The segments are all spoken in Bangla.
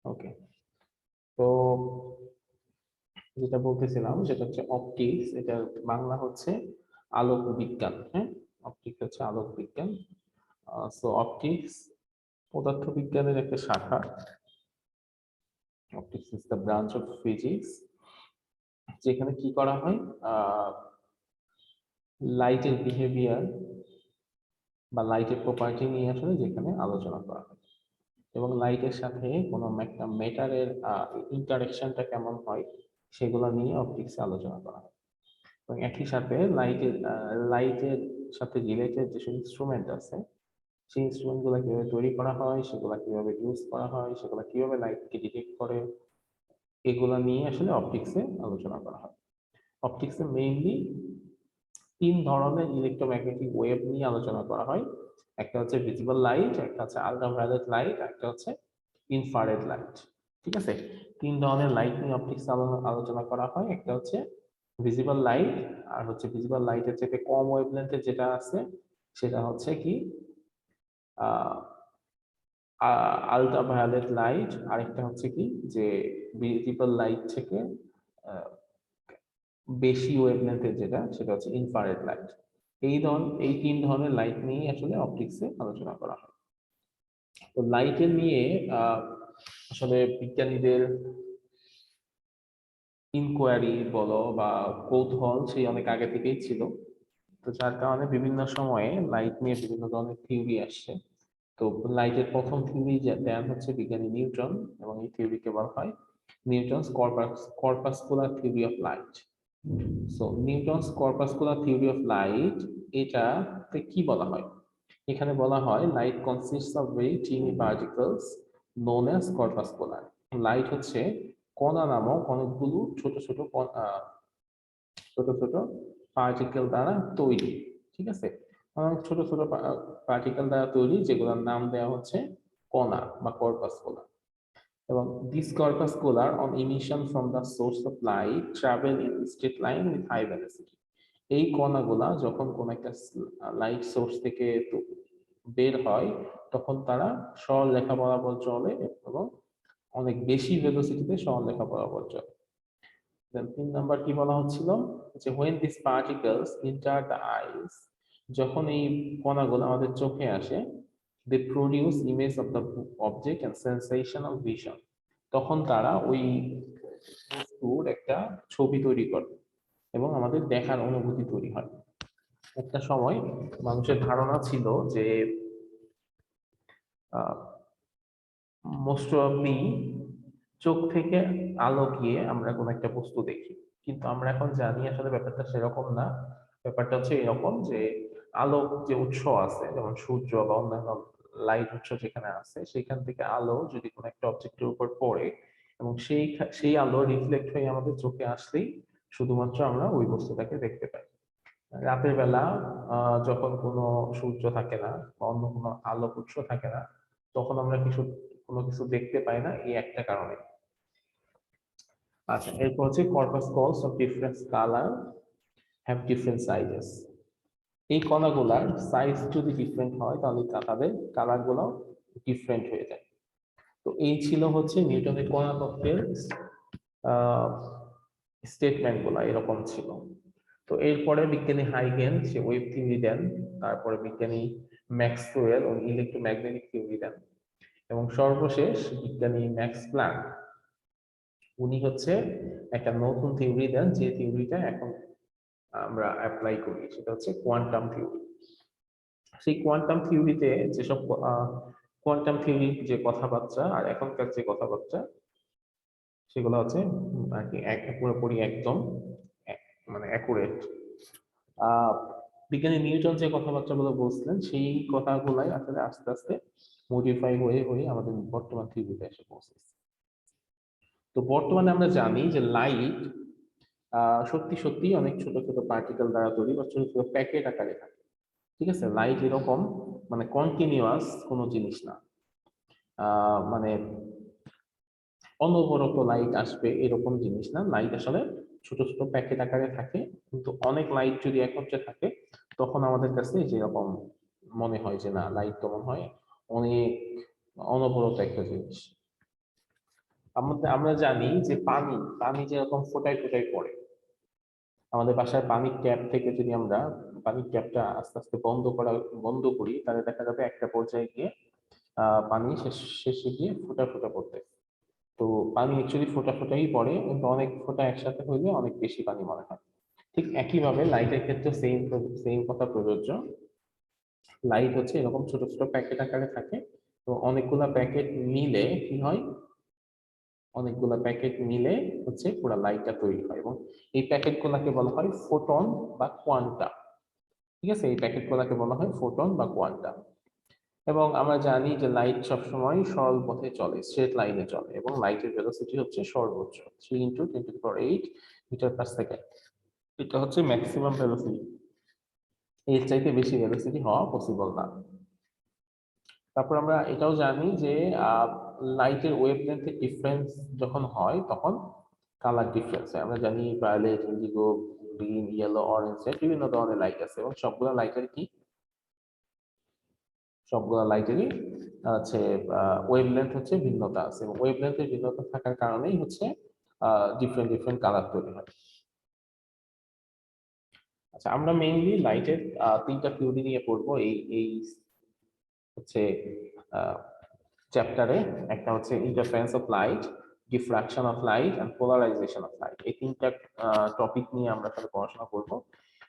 ওকে, তো যেটা বলতেছিলাম সেটা হচ্ছে অপটিক্স, এটা বাংলা হচ্ছে আলোক বিজ্ঞান। হ্যাঁ, অপটিক্স হচ্ছে আলোক বিজ্ঞান। সো অপটিক্স পদার্থ বিজ্ঞানের একটা শাখা। Optics is the branch of physics, যেখানে কি করা হয়, লাইটের বিহেভিয়ার বা লাইটের প্রপার্টি নিয়ে আসলে যেখানে আলোচনা করা হয়, এবং লাইটের সাথে কোনো একটা ম্যাটারের ইন্টারেকশনটা কেমন হয় সেগুলো নিয়ে অপটিক্সে আলোচনা করা হয়। এবং একই সাথে লাইটের সাথে রিলেটেড যেসব ইনস্ট্রুমেন্ট আছে, সেই ইনস্ট্রুমেন্ট গুলো কিভাবে তৈরি করা হয়, সেগুলো কিভাবে ইউজ করা হয়, সেগুলো কিভাবে লাইটকে ডিটেক্ট করে, এগুলা নিয়ে আসলে অপটিক্সে আলোচনা করা হয়। অপটিক্সে মেইনলি তিন ধরনের ইলেকট্রোম্যাগনেটিক ওয়েভ নিয়ে আলোচনা করা হয়। একটা হচ্ছে ভিজিবল লাইট, একটা হচ্ছে আলট্রাভায়োলেট লাইট, একটা হচ্ছে ইনফ্রারেড লাইট। ঠিক আছে, তিন ধরনের লাইট নিয়ে অপটিক্স আলোচনা করা হয়। একটা হচ্ছে ভিজিবল লাইট, আর হচ্ছে ভিজিবল লাইটের থেকে কম ওয়েভলেন্থের যেটা আছে সেটা হচ্ছে কি আলট্রাভায়োলেট লাইট, আরেকটা হচ্ছে কি যে ভিজিবল লাইট থেকে আহ, বেশি ওয়েভলেন্থের যেটা সেটা হচ্ছে ইনফ্রারেড লাইট। এই তিন ধরনের লাইট নিয়ে আসলে অপটিক্সে আলোচনা করা হয়। তো লাইটের নিয়ে আহ, আসলে বিজ্ঞানীদের ইনকোয়ারি বলো বা কৌতূহল সেই অনেক আগে থেকেই ছিল। তো যার কারণে বিভিন্ন সময়ে লাইট নিয়ে বিভিন্ন ধরনের থিওরি আসছে। তো লাইটের প্রথম থিওরি দেন হচ্ছে বিজ্ঞানী নিউটন, এবং এই থিওরিকে বলা হয় Newton's corpuscular theory of light. So Newton's corpuscular theory of light, এটাতে কি বলা হয়? এখানে বলা হয় light consists of very tiny particles known as corpuscular. Light হচ্ছে কণা নামক অনেকগুলো ছোট ছোট ছোট ছোট পার্টিকেল দ্বারা তৈরি। ঠিক আছে, অনেক ছোট ছোট পার্টিকেল দ্বারা তৈরি, যেগুলোর নাম দেওয়া হচ্ছে কণা বা কর্পাসকুলার। এবং this corpuscular on emission from the source of light travel in straight line with high velocity. এই কণাগুলা যখন কোন একটা লাইট সোর্স থেকে বের হয়, তখন তারা সরলরেখা বরাবর চলে এবং অনেক বেশি ভেলোসিটিতে সরলরেখা বরাবর চলে। দেন 3 নাম্বার কি বলা হচ্ছিল, যে when these particles enter the eyes, যখন এই কণাগুলো আমাদের চোখে আসে, they produce image of the object and sensational vision, তখন তারা ওই বস্তুর একটা ছবি তৈরি করে এবং আমাদের দেখার অনুভূতি তৈরি হয়। একটা সময় মানুষের ধারণা ছিল যে মোস্ট প্রবাবলি চোখ থেকে আলো গিয়ে আমরা কোনো একটা বস্তু দেখি, কিন্তু আমরা এখন জানি আসলে ব্যাপারটা সেরকম না। ব্যাপারটা হচ্ছে এরকম যে আলোক যে উৎস আছে, যেমন সূর্য বা অন্যান্য লাইট উৎস যেখানে আছে, সেখান থেকে আলো যদি কোনো একটা অবজেক্টের উপর পড়ে এবং সেই আলো রিফ্লেক্ট হয়ে আমাদের চোখে আসলেই শুধুমাত্র আমরা ওই বস্তুটাকে দেখতে পাই। রাতের বেলা যখন কোনো সূর্য থাকে না বা অন্য কোনো আলোক উৎস থাকে না, তখন আমরা কোনো কিছু দেখতে পাই না, এই একটা কারণে। আচ্ছা, এরপর হচ্ছে কর্পাস কলস of different colour have different sizes. এই কণাগুলার সাইজ যদি ডিফারেন্ট হয় তাহলে তাদের কালার গুলো ডিফারেন্ট হয়ে যায়। তো এই ছিল হচ্ছে নিউটনের কণা তত্ত্বের স্টেটমেন্ট গুলা এরকম ছিল। তো এরপরে বিজ্ঞানী হাইগেন সে ওয়েভ থিওরি দেন, তারপরে বিজ্ঞানী ম্যাক্সওয়েল ও ইলেকট্রোম্যাগনেটিক থিওরি দেন, এবং সর্বশেষ বিজ্ঞানী ম্যাক্স প্ল্যাঙ্ক উনি হচ্ছে একটা নতুন থিওরি দেন, যে থিওরিটা এখন আমরা অ্যাপ্লাই করি, সেটা হচ্ছে কোয়ান্টাম থিওরি। সেই কোয়ান্টাম থিওরিতে যেসব কোয়ান্টাম থিওরির যে কথাবার্তা আর এখনকার যে কথাবার্তা, সেগুলো হচ্ছে আর কি পুরোপুরি একদম মানে অ্যাকুরেট। বিজ্ঞানী নিউটন যে কথাবার্তাগুলো বলছিলেন সেই কথাগুলাই আসলে আস্তে আস্তে মডিফাই হয়ে হয়ে আমাদের বর্তমান থিওরিতে এসে পৌঁছেছে। তো বর্তমানে আমরা জানি যে লাইট সত্যি সত্যি অনেক ছোট ছোট পার্টিকেল দ্বারা তৈরি বা ছোট ছোট প্যাকেট আকারে থাকে। ঠিক আছে, লাইট এরকম মানে কন্টিনিউয়াস কোনো জিনিস না, মানে অনবরত লাইট আসবে এরকম জিনিস না। লাইট আসলে ছোট ছোট প্যাকেট আকারে থাকে, কিন্তু অনেক লাইট যদি একত্রে থাকে তখন আমাদের কাছে যেরকম মনে হয় যে না, লাইট তো মনে হয় অনেক অনবরত একটা জিনিস। আমরা জানি যে পানি পানি যেরকম ফোটায় ফোটায় পড়ে, আমাদের বাসার পানির ট্যাপ থেকে যদি আমরা পানির ট্যাপটা আস্তে আস্তে বন্ধ করি, তাহলে দেখা যাবে একটা পর্যায়ে গিয়ে পানি শেষে গিয়ে ফোঁটা ফোঁটা পড়তে। তো পানি অ্যাকচুয়ালি ফোঁটা ফোঁটাই পড়ে, কিন্তু অনেক ফোঁটা একসাথে হইলে অনেক বেশি পানি মনে হয়। ঠিক একইভাবে লাইটের ক্ষেত্রে সেম কথা প্রযোজ্য। লাইট হচ্ছে এরকম ছোট ছোট প্যাকেট আকারে থাকে। তো অনেকগুলা প্যাকেট মিলে কি হয়, অনেকগুলা প্যাকেট মিলে হচ্ছে পুরো লাইটটা তৈরি হয়, এবং এই প্যাকেট গুলাকে বলা হয় ফোটন বা কোয়ান্টা। ঠিক আছে, এই প্যাকেট গুলাকে বলা হয় ফোটন বা কোয়ান্টা। এবং আমরা জানি যে লাইট সবসময় সরল পথে চলে, স্ট্রেট লাইনে চলে, এবং লাইটের ভেলোসিটি হচ্ছে সর্বোচ্চ 3 × 10⁸ মিটার পার সেকেন্ড। এটা হচ্ছে ম্যাক্সিমাম ভেলোসিটি, এর চাইতে বেশি ভেলোসিটি হওয়া পসিবল না। তারপর আমরা এটাও জানি যে লাইটের ওয়েভলেন্থের ডিফারেন্স যখন হয় তখন কালার ডিফারেন্স হয়। আমরা জানি violet, indigo, green, yellow, orange বিভিন্ন ধরনের লাইট আছে, এবং সবগুলা লাইটেরই হচ্ছে ওয়েভলেন্থ হচ্ছে ভিন্নতা আছে, এবং ওয়েভলেন্থের ভিন্নতা থাকার কারণেই হচ্ছে ডিফারেন্ট ডিফারেন্ট কালার তৈরি হয়। আচ্ছা, আমরা মেইনলি লাইটের 3টা থিওরি নিয়ে পড়বো এই এই হচ্ছে চ্যাপ্টারে। একটা হচ্ছে interference of light, diffraction of light and polarization of light. এই 3টা টপিক নিয়ে আমরা তাহলে পড়াশোনা করব।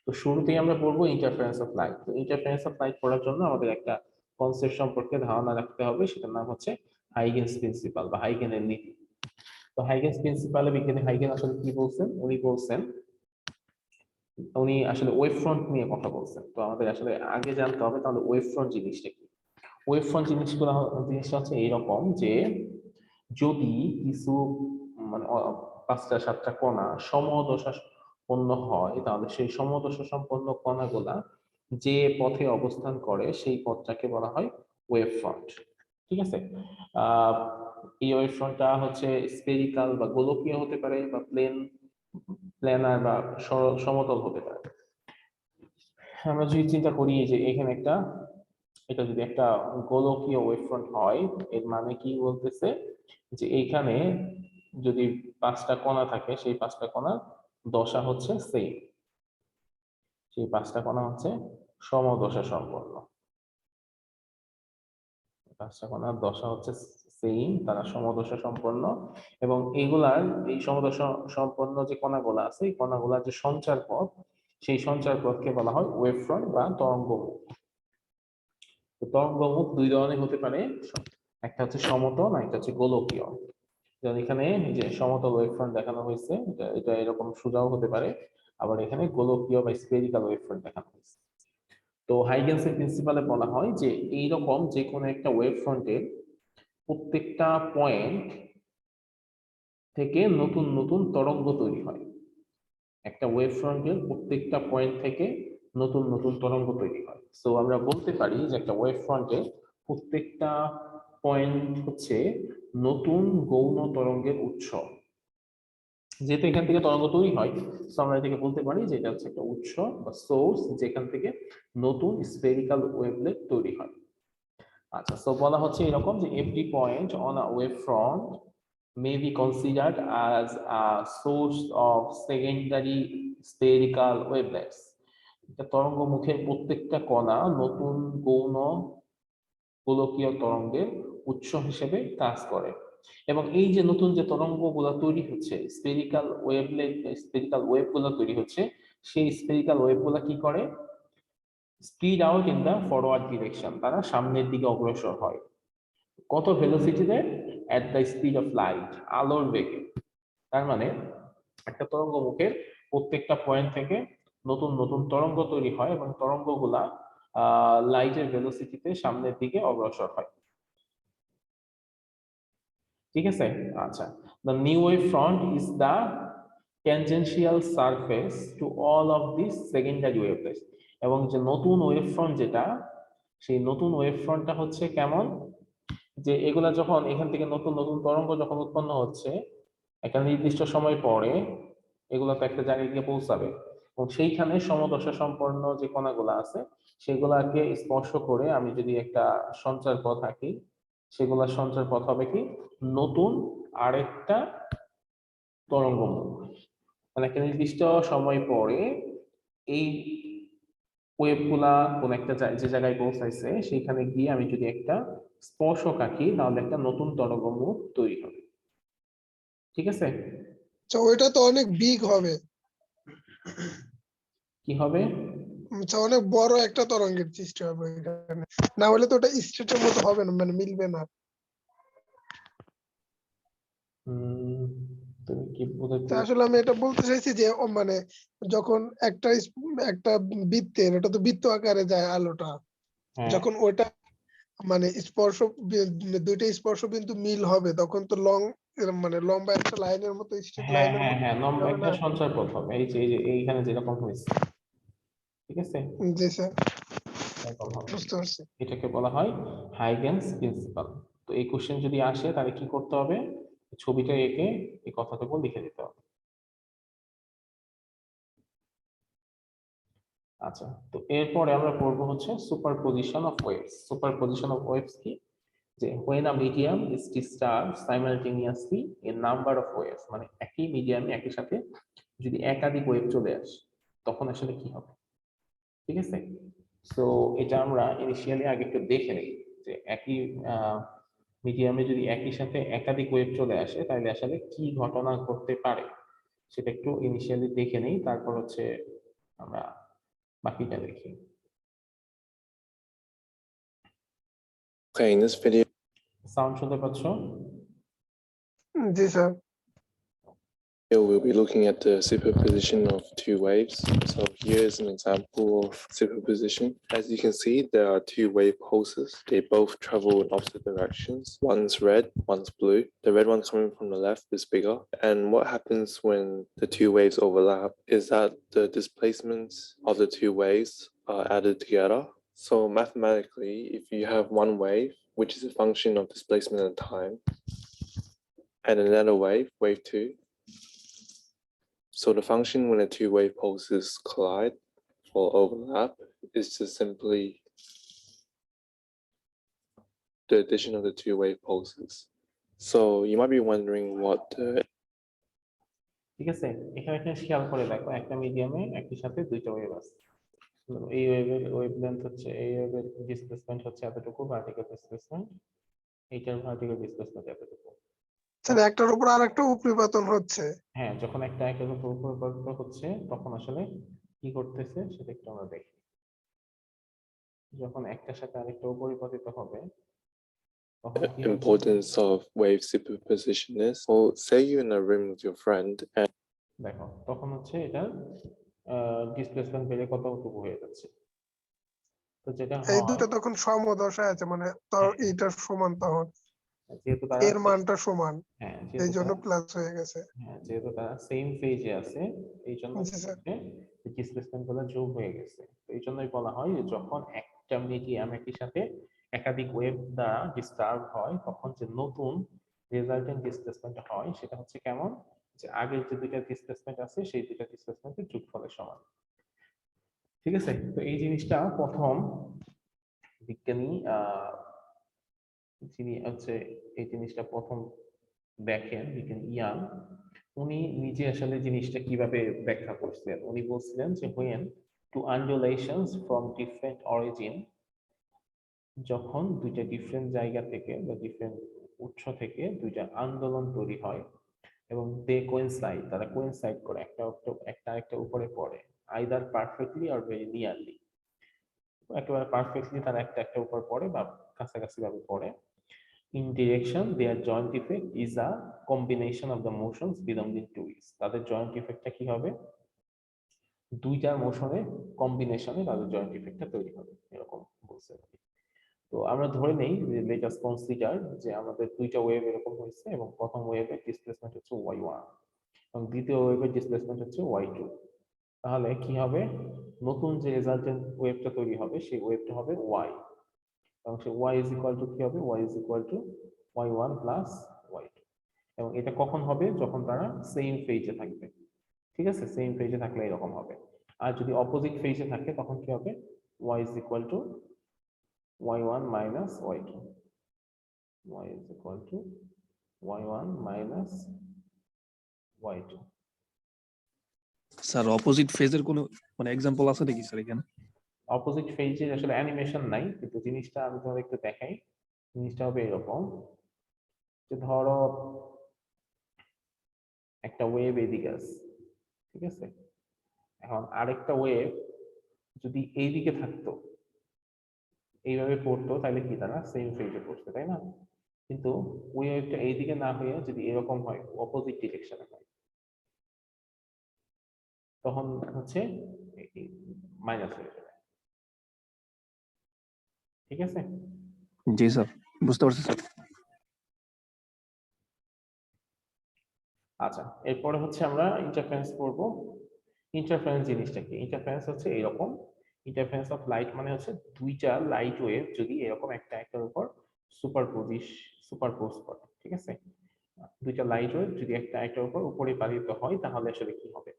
তো শুরুতেই আমরা পড়বো ইন্টারফারেন্স অফ লাইট। তো ইন্টারফারেন্স অফ লাইট পড়ার জন্য আমাদের একটা কনসেপ্ট সম্পর্কে ধারণা রাখতে হবে, সেটার নাম হচ্ছে হাইগেনস প্রিন্সিপাল বা হাইগেনের নীতি। তো হাইগেনস প্রিন্সিপালে বিজ্ঞানী হাইগেন আসলে কি বলছেন, উনি আসলে ওয়েভ ফ্রন্ট নিয়ে কথা বলছেন। তো আমাদের আসলে আগে জানতে হবে তাহলে ওয়েভ ফ্রন্ট জিনিসটা কি। ওয়েভ ফ্রন্ট জিনিসটা হচ্ছে এইরকম যে যদি কিছু মানে 5টা 7টা কণা সমদশা সম্পন্ন হয়, তাহলে সেই সমদশা সম্পন্ন কণাগুলা যে পথে অবস্থান করে সেই পথটাকে বলা হয় ওয়েভ ফ্রন্ট। ঠিক আছে, আহ এই ওয়েভ ফ্রন্টটা হচ্ছে স্ফেরিক্যাল বা গোলকীয় হতে পারে, বা প্ল্যানার বা সমতল হতে পারে। আমরা যদি চিন্তা করি যে এখানে এটা যদি একটা গোলকীয় ওয়েভফ্রন্ট হয়, এর মানে কি বলতেছে যে এইখানে যদি 5টা কণা থাকে, সেই 5টা কণার দশা হচ্ছে সেম, সেই 5টা কণা হচ্ছে সমদশা সম্পন্ন। 5টা কণার দশা হচ্ছে সেম, তারা সমদশা সম্পন্ন, এবং এই সমদশা সম্পন্ন যে কণাগুলো আছে, এই কণাগুলার যে সঞ্চার পথ, সেই সঞ্চার পথকে বলা হয় ওয়েভ ফ্রন্ট বা তরঙ্গমুখ। তো তরঙ্গমুখ 2 ধরনের হতে পারে, একটা হচ্ছে সমতল আর একটা হচ্ছে গোলকীয়। যেমন এখানে এই যে সমতল ওয়েভফ্রন্ট দেখানো হয়েছে, এটা এরকম সোজাও হতে পারে, আবার এখানে গোলকীয় বা স্ফেরিক্যাল ওয়েভফ্রন্ট দেখানো হয়েছে। তো হাইগেন্সের প্রিন্সিপালে বলা হয় যে এইরকম যে কোনো একটা ওয়েভফ্রন্টের প্রত্যেকটা পয়েন্ট থেকে নতুন নতুন তরঙ্গ তৈরি হয়। একটা ওয়েভফ্রন্টের প্রত্যেকটা পয়েন্ট থেকে নতুন নতুন তরঙ্গ তৈরি হয়। সো আমরা বলতে পারি যে একটা ওয়েভফ্রন্টের প্রত্যেকটা পয়েন্ট হচ্ছে নতুন গৌণ তরঙ্গের উৎস। যেহেতু এখান থেকে তরঙ্গ তৈরি হয়, তো আমরা এটাকে বলতে পারি যে এটা হচ্ছে একটা উৎস বা সোর্স, যেখান থেকে নতুন স্ফেরিক্যাল ওয়েভলেট তৈরি হয়। আচ্ছা, সো বলা হচ্ছে এরকম যে every point on a wave front may be considered as a source of secondary spherical wavelets. তরঙ্গ মুখের প্রত্যেকটা কণা নতুন গৌণ গোলকীয় তরঙ্গের উৎস হিসেবে কাজ করে, এবং এই যে নতুন যে তরঙ্গগুলো তৈরি হচ্ছে, স্ফেরিক্যাল ওয়েভগুলো তৈরি হচ্ছে, সেই স্ফেরিক্যাল ওয়েভগুলো কি করে, speed out in the forward direction, তারা সামনের দিকে অগ্রসর হয়। কত ভেলোসিটিতে? At the speed of light, আলোর বেগে। তার মানে একটা তরঙ্গ মুখের প্রত্যেকটা পয়েন্ট থেকে নতুন নতুন তরঙ্গ তৈরি হয়, এবং তরঙ্গগুলা লাইটের ভেলোসিটিতে সামনের দিকে অগ্রসর হয়। ঠিক আছে, আচ্ছা। The new wave front is the tangential surface to all of these secondary wavelets. এবং যে নতুন ওয়েভ ফ্রন্ট যেটা, সেই নতুন ওয়েভ ফ্রন্টটা হচ্ছে কেমন, যে এগুলা যখন এখান থেকে নতুন নতুন তরঙ্গ যখন উৎপন্ন হচ্ছে, একটা নির্দিষ্ট সময় পরে এগুলো তো একটা জায়গায় গিয়ে পৌঁছাবে, এবং সেইখানে সমদশা সম্পন্ন যে কণাগুলো আছে সেগুলাকে স্পর্শ করে আমি যদি একটা সঞ্চার পথ আঁকি, সেগুলোর সঞ্চার পথ হবে কি নতুন আরেকটা তরঙ্গমুখ, মানে একটা নির্দিষ্ট সময় পরে এই ওয়েভ গুলা কোন একটা যে জায়গায় পৌঁছাইছে সেখানে গিয়ে আমি যদি একটা স্পর্শক আঁকি তাহলে একটা নতুন তরঙ্গমুখ তৈরি হবে। ঠিক আছে, আচ্ছা ওইটা তো অনেক বিগ হবে, কি হবে? আচ্ছা অনেক বড় একটা তরঙ্গের সৃষ্টি হবে ওইখানে, না হলে তো ওটা স্ট্রেটের মতো হবে না, মানে মিলবে না। তুমি কি তো বোঝাতে? আসলে আমি এটা বলতে চাইছি যে মানে যখন একটা বৃত্তের, এটা তো বৃত্ত আকারে যায় আলোটা, হ্যাঁ যখন ওটা মানে দুইটা স্পর্শ বিন্দু মিল হবে তখন তো মানে লম্বা একটা লাইনের মতো, স্ট্রেট হ্যাঁ লাইনের হ্যাঁ মতো হ্যাঁ, তৈরি লম্বা হবে একটা না? সঞ্চার পথ হবে, এই যে এইখানে যেরকম হয়েছে। ঠিক আছে, জি স্যার, এরকম হবে। বুঝতে পারছি। এটাকে বলা হয় হাইগেনস প্রিন্সিপাল। তো এই কোশ্চেন যদি আসে তাহলে কি করতে হবে, ছবিটা এঁকে এই কথাটুকু লিখে দিতে হবে। আচ্ছা, তো এরপরে আমরা পড়বো হচ্ছে superposition of waves. Superposition of waves কি, যে when a medium is disturbed simultaneously a number of waves, মানে একই মিডিয়ামে একই সাথে যদি একাধিক ওয়েভ চলে আসে তখন আসলে কি হবে। ঠিক আছে, সো এটা আমরা ইনিশিয়ালি আগে একটু দেখে নিই যে একই মিডিয়ামে যদি একই সাথে একাধিক ওয়েভ চলে আসে তাহলে আসলে কি ঘটনা ঘটতে পারে সেটা একটু ইনিশিয়ালি দেখে নেই, তারপর হচ্ছে আমরা বাকিটা দেখি। Okay, in this video, sound শুনতে পাচ্ছ? জি sir. we'll be looking at the superposition of two waves. So here is an example of superposition. As you can see, there are two wave pulses. They both travel in opposite directions. One's red, one's blue. The red one coming from the left is bigger. And what happens when the two waves overlap is that the displacements of the two waves are added together. So mathematically, if you have one wave, which is a function of displacement and time, and another wave, wave two. So the function when the two wave pulses collide or overlap is just simply the addition of the two wave pulses. So you might be wondering what the ঠিক আছে, এখানে একটা খেয়াল করে দেখো একটা মিডিয়ামে একই সাথে দুইটা ওয়েভ আছে। এই ওয়েভের ওয়েভলেন্থ হচ্ছে, এই ওয়েভের ডিসপ্লেসমেন্ট হচ্ছে এতটুকু, ভার্টিক্যাল ডিসপ্লেসমেন্ট, এইটার ভার্টিক্যাল ডিসপ্লেসমেন্ট এতটুকু। স্যার একটার উপর আরেকটা উপরিপাতন হচ্ছে। হ্যাঁ, যখন একটা একের উপর উপরিপাত হচ্ছে তখন আসলে কি করতেছে সেটা একটু আমরা দেখি। যখন একটার সাথে আরেকটা উপরিপাতিত হবে তখন কি হচ্ছে, importance of wave superposition is. Well, say you're in a room with your friend and দেখো তখন হচ্ছে এটা ডিসপ্লেসমেন্ট বেড়ে কতটুকু হয়ে যাচ্ছে। তো যেটা এই হয়, দুটো তখন সমদশায় আছে, মানে তো হ্যাঁ, এইটার সমান তখন যেহেতু তারা এর মানটা সমান, হ্যাঁ এই যেহেতু জন্য তারা প্লাস হয়ে গেছে। হ্যাঁ যেহেতু তারা সেম পেজে আছে এই জন্য জি স্যার। ডিসপ্লেসমেন্ট গুলো যোগ হয়ে গেছে। তো এই জন্যই বলা হয় যে যখন একটা মিডিয়াম একই সাথে একাধিক ওয়েভ দ্বারা ডিস্টার্ব হয় তখন যে নতুন রেজাল্টেন্ট ডিসপ্লেসমেন্ট হয় সেটা হচ্ছে কেমন, যে আগের যে দুইটা ডিসপ্লেসমেন্ট আছে সেই দুইটা ডিসপ্লেসমেন্টের যোগফলের সমান। ঠিক আছে, তো এই জিনিসটা প্রথম বিজ্ঞানী যিনি হচ্ছে এই জিনিসটা প্রথম দেখেন, বিজ্ঞানী ইয়াং, উনি নিজে আসলে জিনিসটা কিভাবে ব্যাখ্যা করছিলেন। উনি বলছিলেন যে when two undulations from different origin, যখন দুইটা ডিফারেন্ট জায়গা থেকে বা ডিফারেন্ট উৎস থেকে দুইটা আন্দোলন তৈরি হয় এবং দে কোইনসাইড, তারা কোইনসাইড করে একটা একটা উপরে পড়ে, either perfectly or very nearly, একেবারে পারফেক্টলি তারা একটা একটা উপর পড়ে বা কাছাকাছি ভাবে পড়ে। In direction, their joint effect is a combination of the motions belonging to it. তাদের জয়েন্ট ইফেক্টটা কি হবে, দুইটার মোশনের কম্বিনেশনে তাদের জয়েন্ট ইফেক্টটা তৈরি হবে, এরকম বলছে। তো আমরা ধরে নেই যে লেট আস কনসিডার যে আমাদের দুইটা ওয়েভ এরকম হয়েছে এবং প্রথম ওয়েভের ডিসপ্লেসমেন্ট হচ্ছে y1 এবং দ্বিতীয় ওয়েভের ডিসপ্লেসমেন্ট হচ্ছে y2। তাহলে কি হবে, নতুন যে রেজাল্টেন্ট ওয়েভটা তৈরি হবে সেই ওয়েভটা হবে y, এবং সে y ইজ ইকুয়াল টু কি হবে, y is equal two y1 plus y2। এবং এটা কখন হবে, যখন তারা সেম ফেজে থাকবে। ঠিক আছে, সেম ফেজে থাকলে এরকম হবে। আর যদি অপোজিট ফেজে থাকে তখন কি হবে, y is equal two y1 minus y2। y is equal to y1 minus y2. Sir opposite ফেজের কোনো মানে এক্সাম্পল আছে নাকি স্যার এখানে? অপোজিট ফেজের আসলে অ্যানিমেশন নাই, কিন্তু জিনিসটা আমি তোমাদের একটু দেখাই। জিনিসটা হবে এরকম যে ধরো একটা ওয়েভ এদিকে আছে, ঠিক আছে? এখন আরেকটা ওয়েভ যদি এইদিকে থাকতো, এইভাবে পড়তো, তাহলে কি তারা সেম ফেজে পড়ছে, তাই না? কিন্তু ওয়েভটা এইদিকে না হয়ে যদি এরকম হয়, অপোজিট ডিরেকশনে হয়, তখন হচ্ছে মাইনাস হয়ে যাবে। ঠিক আছে? জি স্যার, বুঝতে পারছি স্যার। আচ্ছা, এরপরে হচ্ছে আমরা ইন্টারফারেন্স করব। ইন্টারফারেন্স জিনিসটা কি? ইন্টারফারেন্স হচ্ছে এরকম, ইন্টারফারেন্স অফ লাইট মানে হচ্ছে দুইটা লাইট ওয়েভ যদি এরকম একটা একটার উপর সুপারপোজ করে, ঠিক আছে? দুইটা লাইট ওয়েভ যদি একটা একটার উপর উপরিপালিত হয়, তাহলে আসলে কি হবে?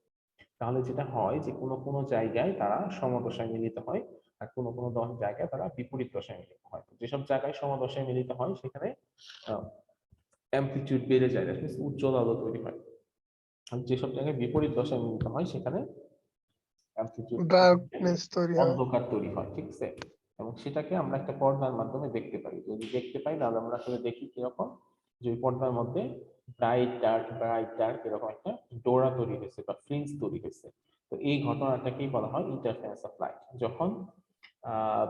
তাহলে যেটা হয় যে কোনো কোনো জায়গায় তারা সমদশায় মিলিত হয়, আর কোনো কোনো জায়গায় তারা বিপরীত দশায় মিলিত হয়। যেসব জায়গায় সমদশায় মিলিত হয় সেখানে অ্যামপ্লিটিউড বেড়ে যায়, দ্যাট মিন্স উজ্জ্বল আলো তৈরি হয়। আর যেসব জায়গায় বিপরীত দশায় মিলিত হয় সেখানে অ্যামপ্লিটিউড ডার্কনেস তৈরি হয়। অন্ধকার তৈরি হয়, ঠিক আছে? এবং সেটাকে আমরা একটা পর্দার মাধ্যমে দেখতে পাই। যদি দেখতে পাই তাহলে আমরা আসলে দেখি কিরকম, যে ওই পর্দার মধ্যে ব্রাইট ডার্ক এরকম একটা ডোরা তৈরি হয়েছে বা ফ্রিঞ্জ তৈরি হয়েছে। তো এই ঘটনাটাকেই বলা হয় ইন্টারফারেন্স অফ লাইট। যখন আহ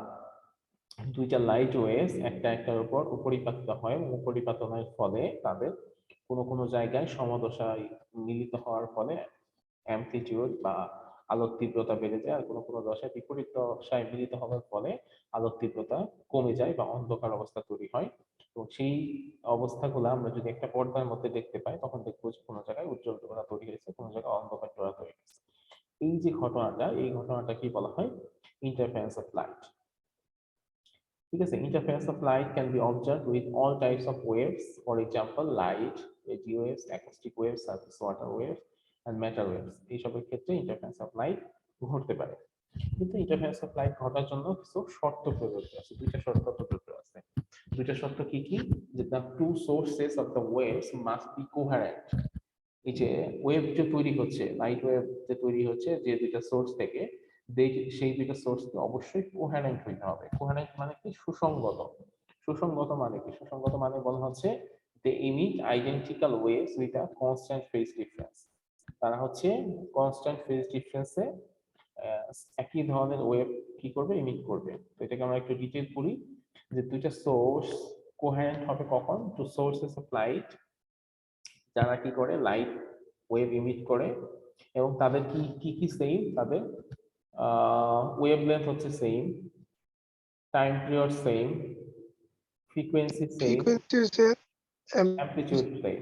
দুইটা লাইট ওয়েভস একটা একটার উপর উপরিপাতিত হয়, এবং উপরিপাতনের ফলে তাদের কোনো কোনো জায়গায় সমদশায় মিলিত হওয়ার ফলে অ্যামপ্লিটিউড বা আলোক তীব্রতা বেড়ে যায়, আর কোনো কোনো দশায় বিপরীত দশায় মিলিত হওয়ার ফলে আলোক তীব্রতা কমে যায় বা অন্ধকার অবস্থা তৈরি হয়। তো সেই অবস্থাগুলো আমরা যদি একটা পর্দার মধ্যে দেখতে পাই, তখন দেখবো যে কোনো জায়গায় উজ্জ্বল ডোরা তৈরি হয়েছে, কোনো জায়গায় অন্ধকার ডোরা তৈরি হয়েছে। এই যে ঘটনাটা, এই ঘটনাটা কি বলা হয়? Interference of light. ঠিক আছে? Interference of light can be observed with all types of waves, for example light, radio waves, acoustic waves, surface water waves and matter waves। এইসবের ক্ষেত্রে ইন্টারফারেন্স অফ লাইট ঘটতে পারে। কিন্তু ইন্টারফারেন্স অফ লাইট ঘটার জন্য কিছু শর্ত প্রযোজ্য আছে, দুইটা শর্ত প্রযোজ্য আছে। দুইটা শর্ত কি কি? যে the two sources of the waves must be coherent। এই যে ওয়েভ যে তৈরি হচ্ছে, লাইট ওয়েভ যে তৈরি হচ্ছে যে দুইটা সোর্স থেকে, সেই দুইটা সোর্সকে অবশ্যই কোহেরেন্ট হইতে হবে। কোহেরেন্ট মানে কি? সুসংগত। সুসংগত মানে কি? সুসংগত মানে বলা হচ্ছে they emit identical waves with a constant phase difference. তারা হচ্ছে কনস্ট্যান্ট ফেজ ডিফারেন্সে একই ধরনের ওয়েভ কি করবে? ইমিট করবে। তো এটাকে আমরা একটু ডিটেইল করি, যে দুইটা সোর্স কোহেরেন্ট হবে কখন? টু সোর্সেস অফ লাইট, যারা কি করে? লাইট ওয়েভ ইমিট করে, এবং তাদের কি কি কি সেম, তাদের ওয়েভলেন্থ হচ্ছে same, time period same, frequency same, frequency amplitude same.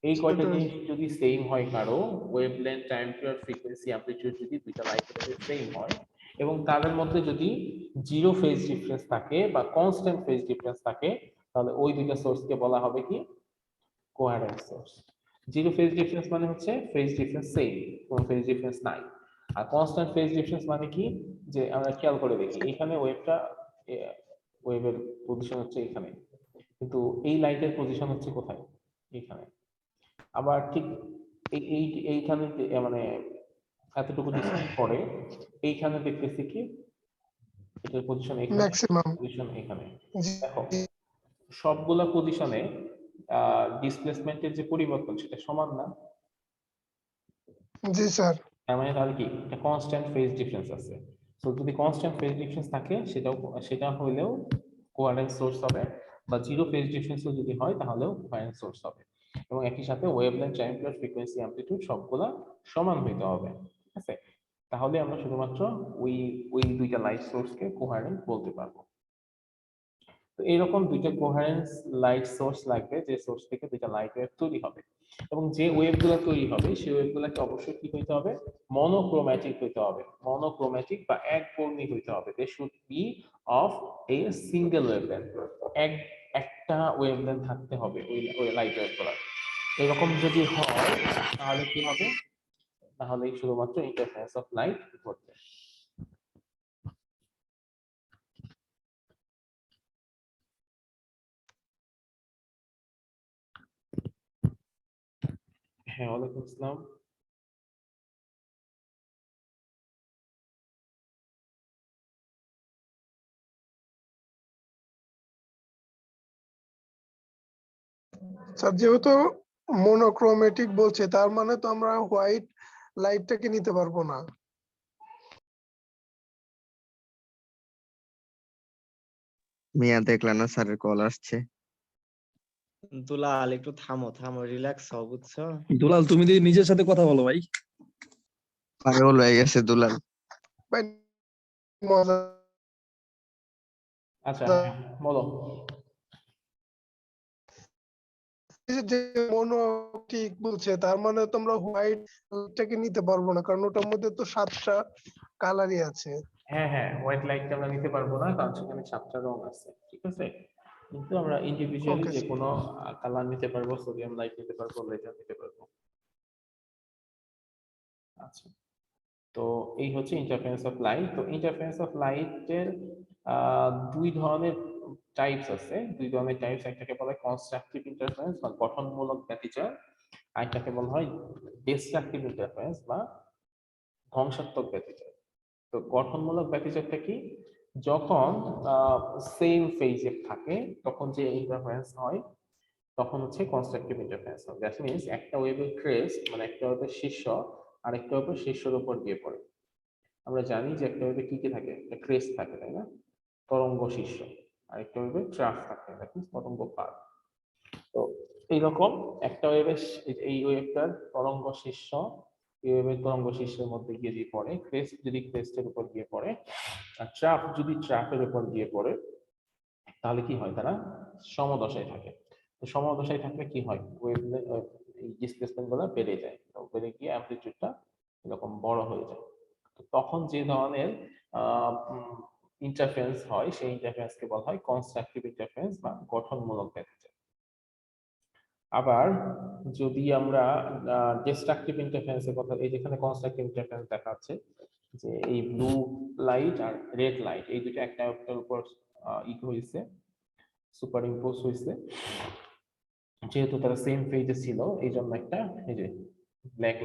এই কয়টা জিনিস যদি সেম হয় কারো, wavelength, time period, frequency, amplitude যদি দুইটা লাইটের সেম হয়, এবং তাদের মধ্যে যদি জিরো ফেজ ডিফারেন্স থাকে বা কনস্ট্যান্ট ফেজ ডিফারেন্স থাকে, তাহলে ওই দুইটা সোর্সকে বলা হবে কি? Coherent source. Zero phase difference মানে হচ্ছে ফেজ ডিফারেন্স সেম, কোনো ফেজ ডিফারেন্স নাই। আর কনস্ট্যান্ট ফেজ ডিফারেন্স মানে কি? যে আমরা খেয়াল করে দেখি, এখানে ওয়েভের পজিশন হচ্ছে এখানে, কিন্তু এই লাইটের পজিশন হচ্ছে কোথায়? এখানে। আবার ঠিক এইখানে মানে এতটুকু ডিস্টেন্স পরে এইখানে দেখতেছি কি এটার পজিশন এখানে, ম্যাক্সিমাম। পজিশন এখানে। জি দেখো সবগুলা পজিশনে ডিসপ্লেসমেন্টের যে পরিবর্তন সেটা সমান না। জি স্যার। তার মানে তাহলে কি? একটা কনস্ট্যান্ট ফেজ ডিফারেন্স আছে। সো যদি কনস্ট্যান্ট ফেজ ডিফারেন্স থাকে, সেটা হইলেও কোয়ারেন্ট সোর্স হবে, বা জিরো ফেজ ডিফারেন্সও যদি হয় তাহলেও কোয়ারেন্ট সোর্স হবে। এবং একই সাথে wavelength, time period, frequency, amplitude সবগুলা সমান হইতে হবে, ঠিক আছে? তাহলে আমরা শুধুমাত্র ওই দুইটা লাইট সোর্সকে কোহেরেন্ট বলতে পারবো। তো এইরকম দুইটা কোহেরেন্স লাইট সোর্স লাগবে, যে সোর্স থেকে দুইটা লাইট ওয়েভ তৈরি হবে, এবং যে ওয়েভগুলো তৈরি হবে সেই ওয়েভগুলোকে অবশ্যই কি হইতে হবে? মনোক্রোম্যাটিক হইতে হবে। মনোক্রোম্যাটিক বা একবর্ণী হইতে হবে। They should be of a single wavelength. একটা ওয়েভলেন্থ থাকতে হবে ওই লাইট ওয়েভগুলো। এরকম যদি হয় তাহলে কি হবে? তাহলে শুধুমাত্র ইন্টারফারেন্স অফ লাইট ঘটবে। হ্যাঁ, ওয়ালাইকুম আসসালাম। স্যার যেহেতু মনোক্রোমেটিক বলছে তার মানে তো আমরা হোয়াইট লাইটটাকে নিতে পারবো না। মিয়া দেখলেন না স্যারের কল আসছে। দুলাল একটু থামো থামো, রিল্যাক্স হও, বুঝছো? দুলাল তুমি দিয়ে নিজের সাথে কথা বলো ভাই। পাগল হয়ে গেছে দুলাল। ভাই মজা আচ্ছা, হ্যাঁ, বলো। যে মনোক্রোমেটিক বলছে তার মানে তো আমরা হোয়াইটটাকে নিতে পারবো না, কারণ ওটার মধ্যে তো 7টা কালারই আছে। হ্যাঁ হ্যাঁ, হোয়াইট লাইটটা আমরা নিতে পারবো না, কারণ সেখানে 7টা রং আছে, ঠিক আছে। কিন্তু আমরা ইন্ডিভিজুয়ালি Okay, যে কোনো কালার নিতে পারবো, সোডিয়াম লাইট নিতে পারবো, লেজার নিতে পারবো। আচ্ছা, তো এই হচ্ছে ইন্টারফারেন্স অফ লাইট। তো ইন্টারফারেন্স অফ লাইটের দুই ধরনের টাইপস আছে, একটাকে বলা হয় কনস্ট্রাকটিভ ইন্টারফারেন্স বা গঠনমূলক ব্যতিচার, আর একটাকে বলা হয় ডিস্ট্রাকটিভ ইন্টারফারেন্স বা ধ্বংসাত্মক ব্যতিচার। তো গঠনমূলক ব্যতিচারটা কি? যখন সেম ফেজে থাকে তখন যে ইন্টারফারেন্স হয় তখন হচ্ছে কনস্ট্রাকটিভ ইন্টারফারেন্স হয়। দ্যাট মিন্স একটা ওয়েভের ক্রেস্ট মানে একটা ওয়েভের শীর্ষ আর একটা ওয়েভের শীর্ষের উপর গিয়ে পড়ে। আমরা জানি যে একটা ওয়েভে কি কি থাকে, একটা ক্রেস্ট থাকে, তাই না, তরঙ্গ শীর্ষ, আর একটা ওয়েভে ট্রাফ থাকে, দ্যাট মিন্স তরঙ্গ পার। তো এইরকম একটা ওয়েভের এই ওয়েভটার তরঙ্গ শীর্ষ এই ওয়েভের তরঙ্গ শীর্ষের মধ্যে গিয়ে যদি পড়ে, ক্রেস্ট যদি ক্রেস্টের উপর গিয়ে পড়ে আর ট্রাফ যদি ট্রাফের উপর গিয়ে পড়ে, তাহলে কি হয়, তারা সমদশায় থাকে। তো সমদশায় থাকলে কি হয়, ওয়েভ এই ডিসপ্লেসমেন্ট গুলো বেড়ে যায়, তো বেড়ে গিয়ে অ্যামপ্লিটিউডটা এরকম বড় হয়ে যায়। তো তখন যে ধরনের ইন্টারফারেন্স হয় সেই ইন্টারফারেন্সকে বলা হয় কনস্ট্রাকটিভ ইন্টারফারেন্স বা গঠনমূলক ব্যতিচার। আবার যদি আমরা ডিস্ট্রাকটিভ ইন্টারফারেন্সের কথা, এই যেখানে কনস্ট্রাকটিভ ইন্টারফারেন্স দেখাচ্ছে যে এই ব্লু লাইট আর রেড লাইট এই দুটো একটা একটার উপর হয়েছে, সুপার ইম্পোজ হয়েছে, যেহেতু তারা সেম পেজে ছিল এই জন্য একটা এই যে ব্ল্যাক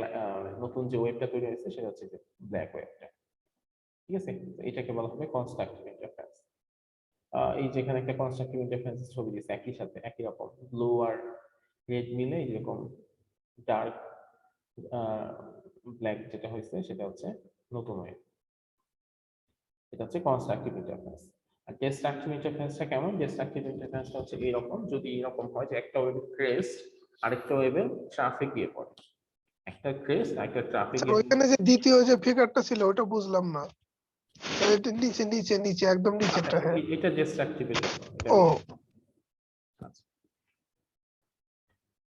নতুন যে ওয়েবটা তৈরি হয়েছে সেটা হচ্ছে যে ব্ল্যাক ওয়েবটা, ঠিক আছে। তো এটাকে বলা হবে কনস্ট্রাকটিভ ইন্টারফারেন্স। এই যেখানে একটা কনস্ট্রাকটিভ ইন্টারফারেন্সের ছবি দিয়েছে একই সাথে একই রকম ব্লু আর রেড মিলে যেরকম ডার্ক ব্ল্যাক যেটা হয়েছে সেটা হচ্ছে নতুন ওয়েব, এটা হচ্ছে কনস্ট্রাকটিভ ইন্টারফারেন্স। আর ডিস্ট্রাকটিভ ইন্টারফারেন্সটা কেমন? ডিস্ট্রাকটিভ ইন্টারফারেন্সটা হচ্ছে এরকম, যদি এরকম হয় যে একটা ওয়েভের ক্রেস্ট আরেকটা ওয়েভের ট্রাফে গিয়ে পড়ে, একটা ক্রেস্ট আরেকটা ট্রাফে স্যার গিয়ে ওইখানে যে দ্বিতীয় যে ফিগারটা ছিল ওটা বুঝলাম না। এটা নিচে নিচে নিচে একদম নিচেরটা, হ্যাঁ। এটা ডিস্ট্রাকটিভের জন্য ও আচ্ছা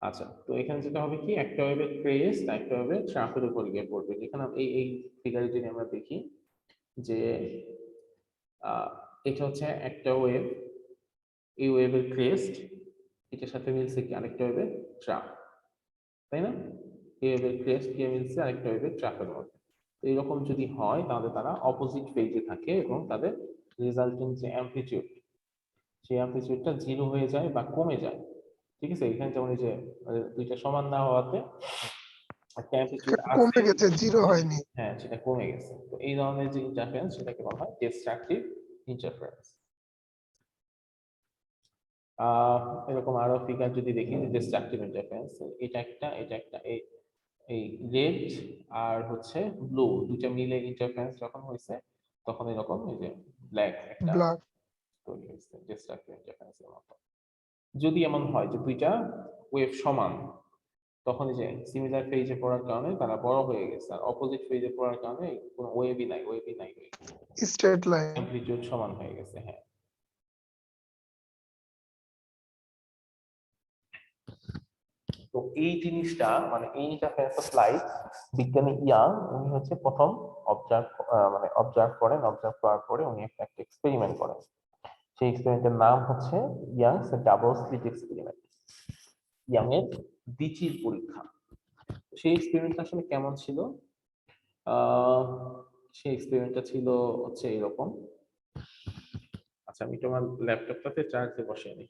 আচ্ছা, তো এখানে যেটা হবে কি, একটা ওয়েভের ক্রেস্ট একটা ওয়েভের ট্রাফের উপর গিয়ে পড়বে। যেখানে এই ফিগারে যদি আমরা দেখি যে এটা হচ্ছে একটা ওয়েভ, এই ওয়েভের ক্রেস্ট এটার সাথে মিলছে কি আরেকটা ওয়েভের ট্রাফ, তাই না? এই ওয়েভের ক্রেস্ট গিয়ে মিলছে আরেকটা ওয়েভের ট্রাফের মধ্যে। তো এরকম যদি হয় তাহলে তারা অপোজিট ফেজে থাকে এবং তাদের রেজাল্টিং যে অ্যামপ্লিটিউড সেই অ্যামপ্লিটিউডটা জিরো হয়ে যায় বা কমে যায়, ঠিক আছে। এখানে যেমন এই যে দুইটা সমান না হওয়াতে একটা অ্যামপ্লিটিউড সেটা আছে, কমে গেছে, জিরো হয়নি। হ্যাঁ সেটা কমে গেছে। তো এই ধরনের যে ইন্টারফারেন্স সেটাকে বলা হয় ডিস্ট্রাকটিভ ইন্টারফারেন্স। এরকম আরো ফিগার যদি দেখি যে ডিস্ট্রাকটিভ ইন্টারফারেন্স, এটা একটা এই রেড আর হচ্ছে ব্লু দুইটা মিলে ইন্টারফারেন্স যখন হয়েছে তখন এরকম এই যে ব্ল্যাক একটা ব্ল্যাক তৈরি হয়েছে ডিস্ট্রাকটিভ ইন্টারফারেন্সের মতো। যদি এমন হয় যে দুইটা ওয়েভ সমান, তখন এই যে সিমিলার ফেজে পড়ার কারণে তারা বড় হয়ে গেছে, আর অপোজিট ফেজে পড়ার কারণে কোনো ওয়েভই নাই স্ট্রেট লাইন। অ্যামপ্লিটিউড সমান হয়ে গেছে, হ্যাঁ। তো এই জিনিসটা মানে এই ইন্টারফারেন্স অফ লাইট বিজ্ঞানী ইয়াং উনি হচ্ছে প্রথম অবজার্ভ করার পরে উনি একটা এক্সপেরিমেন্ট করেন। সেই এক্সপেরিমেন্টের নাম হচ্ছে youngs double slit experiment, young এর দ্বিচির পরীক্ষা। সেই এক্সপেরিমেন্টটা আসলে কেমন ছিল? আহ সেই এক্সপেরিমেন্টটা ছিল হচ্ছে এরকম। আচ্ছা, আমি তোমার ল্যাপটপটাতে চার্জে বসিয়ে নিই।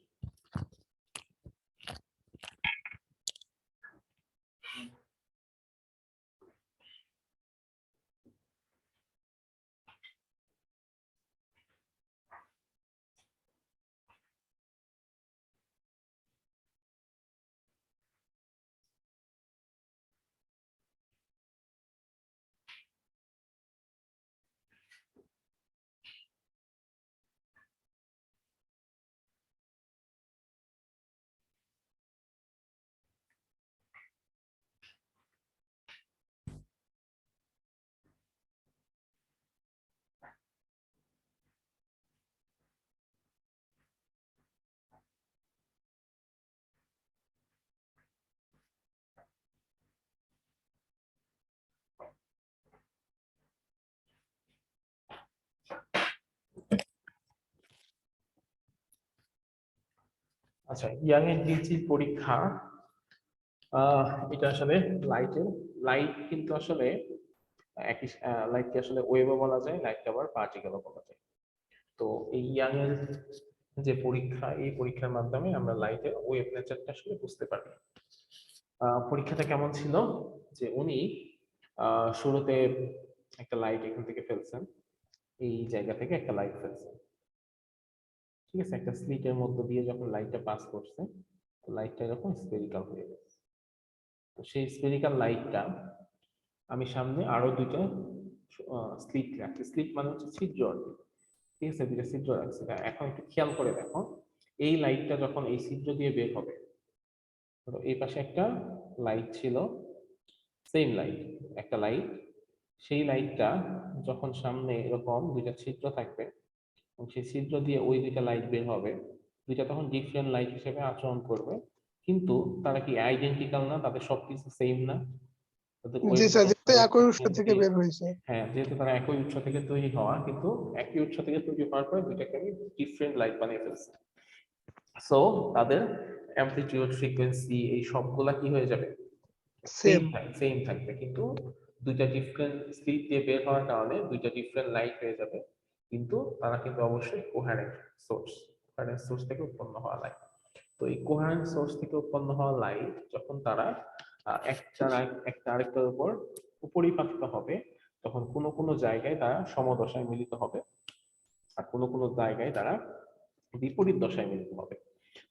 আচ্ছা, ইয়াং এর ডিসির পরীক্ষা, এটা আসলে লাইট কিন্তু আসলে একই, লাইটকে আসলে ওয়েভও বলা যায়, লাইটকে আবার পার্টিকেলও বলা যায়। তো এই ইয়াং এর যে পরীক্ষা, এই পরীক্ষার মাধ্যমে আমরা লাইটের ওয়েভ নেচারটা আসলে বুঝতে পারি। পরীক্ষাটা কেমন ছিল, যে উনি শুরুতে একটা লাইট এখান থেকে ফেলছেন, এই জায়গা থেকে একটা লাইট ফেলছেন, ঠিক আছে, একটা স্লিটের মধ্য দিয়ে যখন লাইটটা পাস করছে, লাইটটা এরকম স্ফেরিক্যাল হয়ে গেছে। তো সেই স্ফেরিক্যাল লাইটটা আমি সামনে আরো দুইটা স্লিট রাখছি, স্লিট মানে হচ্ছে ছিদ্র আর কি, ঠিক আছে, দুইটা ছিদ্র রাখছি। এখন একটু খেয়াল করে দেখো, এই লাইটটা যখন এই ছিদ্র দিয়ে বের হবে, ধরো এই পাশে একটা লাইট ছিল, সেম লাইট, একটা লাইট, সেই লাইটটা যখন সামনে এরকম দুইটা ছিদ্র থাকবে এবং সেই ছিদ্র দিয়ে ওই দুইটা লাইট বের হবে, দুইটা তখন ডিফারেন্ট লাইট হিসেবে আচরণ করবে, কিন্তু তারা কি আইডেন্টিক্যাল না, তাদের সবকিছু সেম না, তাদের জি স্যার, যেহেতু ওয়েভ একই উৎস থেকে ফ্রিকোয়েন্সি, বের হয়েছে। হ্যাঁ, যেহেতু তারা একই উৎস থেকে তৈরি হওয়া, কিন্তু একই উৎস থেকে তৈরি হওয়ার পরে দুইটাকে আমি ডিফারেন্ট লাইট বানিয়ে ফেলছি। সো তাদের অ্যামপ্লিটিউড, ফ্রিকোয়েন্সি, এই সবগুলা কি হয়ে যাবে, সেম। সেম থাকবে, কিন্তু দুইটা ডিফারেন্ট স্পিড দিয়ে বের হওয়ার কারণে দুইটা ডিফারেন্ট লাইট হয়ে যাবে, কিন্তু তারা কিন্তু অবশ্যই কোহারেন্ট সোর্স থেকে উৎপন্ন হওয়া লাইট। তো এই কোহারেন্ট সোর্স থেকে উৎপন্ন হওয়া লাইট যখন তারা একটা আরেকটার উপর উপরিপাতিত হবে, তখন কোনো কোনো জায়গায় তারা সমদশায় মিলিত হবে, আর কোনো কোনো জায়গায় তারা বিপরীত দশায় মিলিত হবে।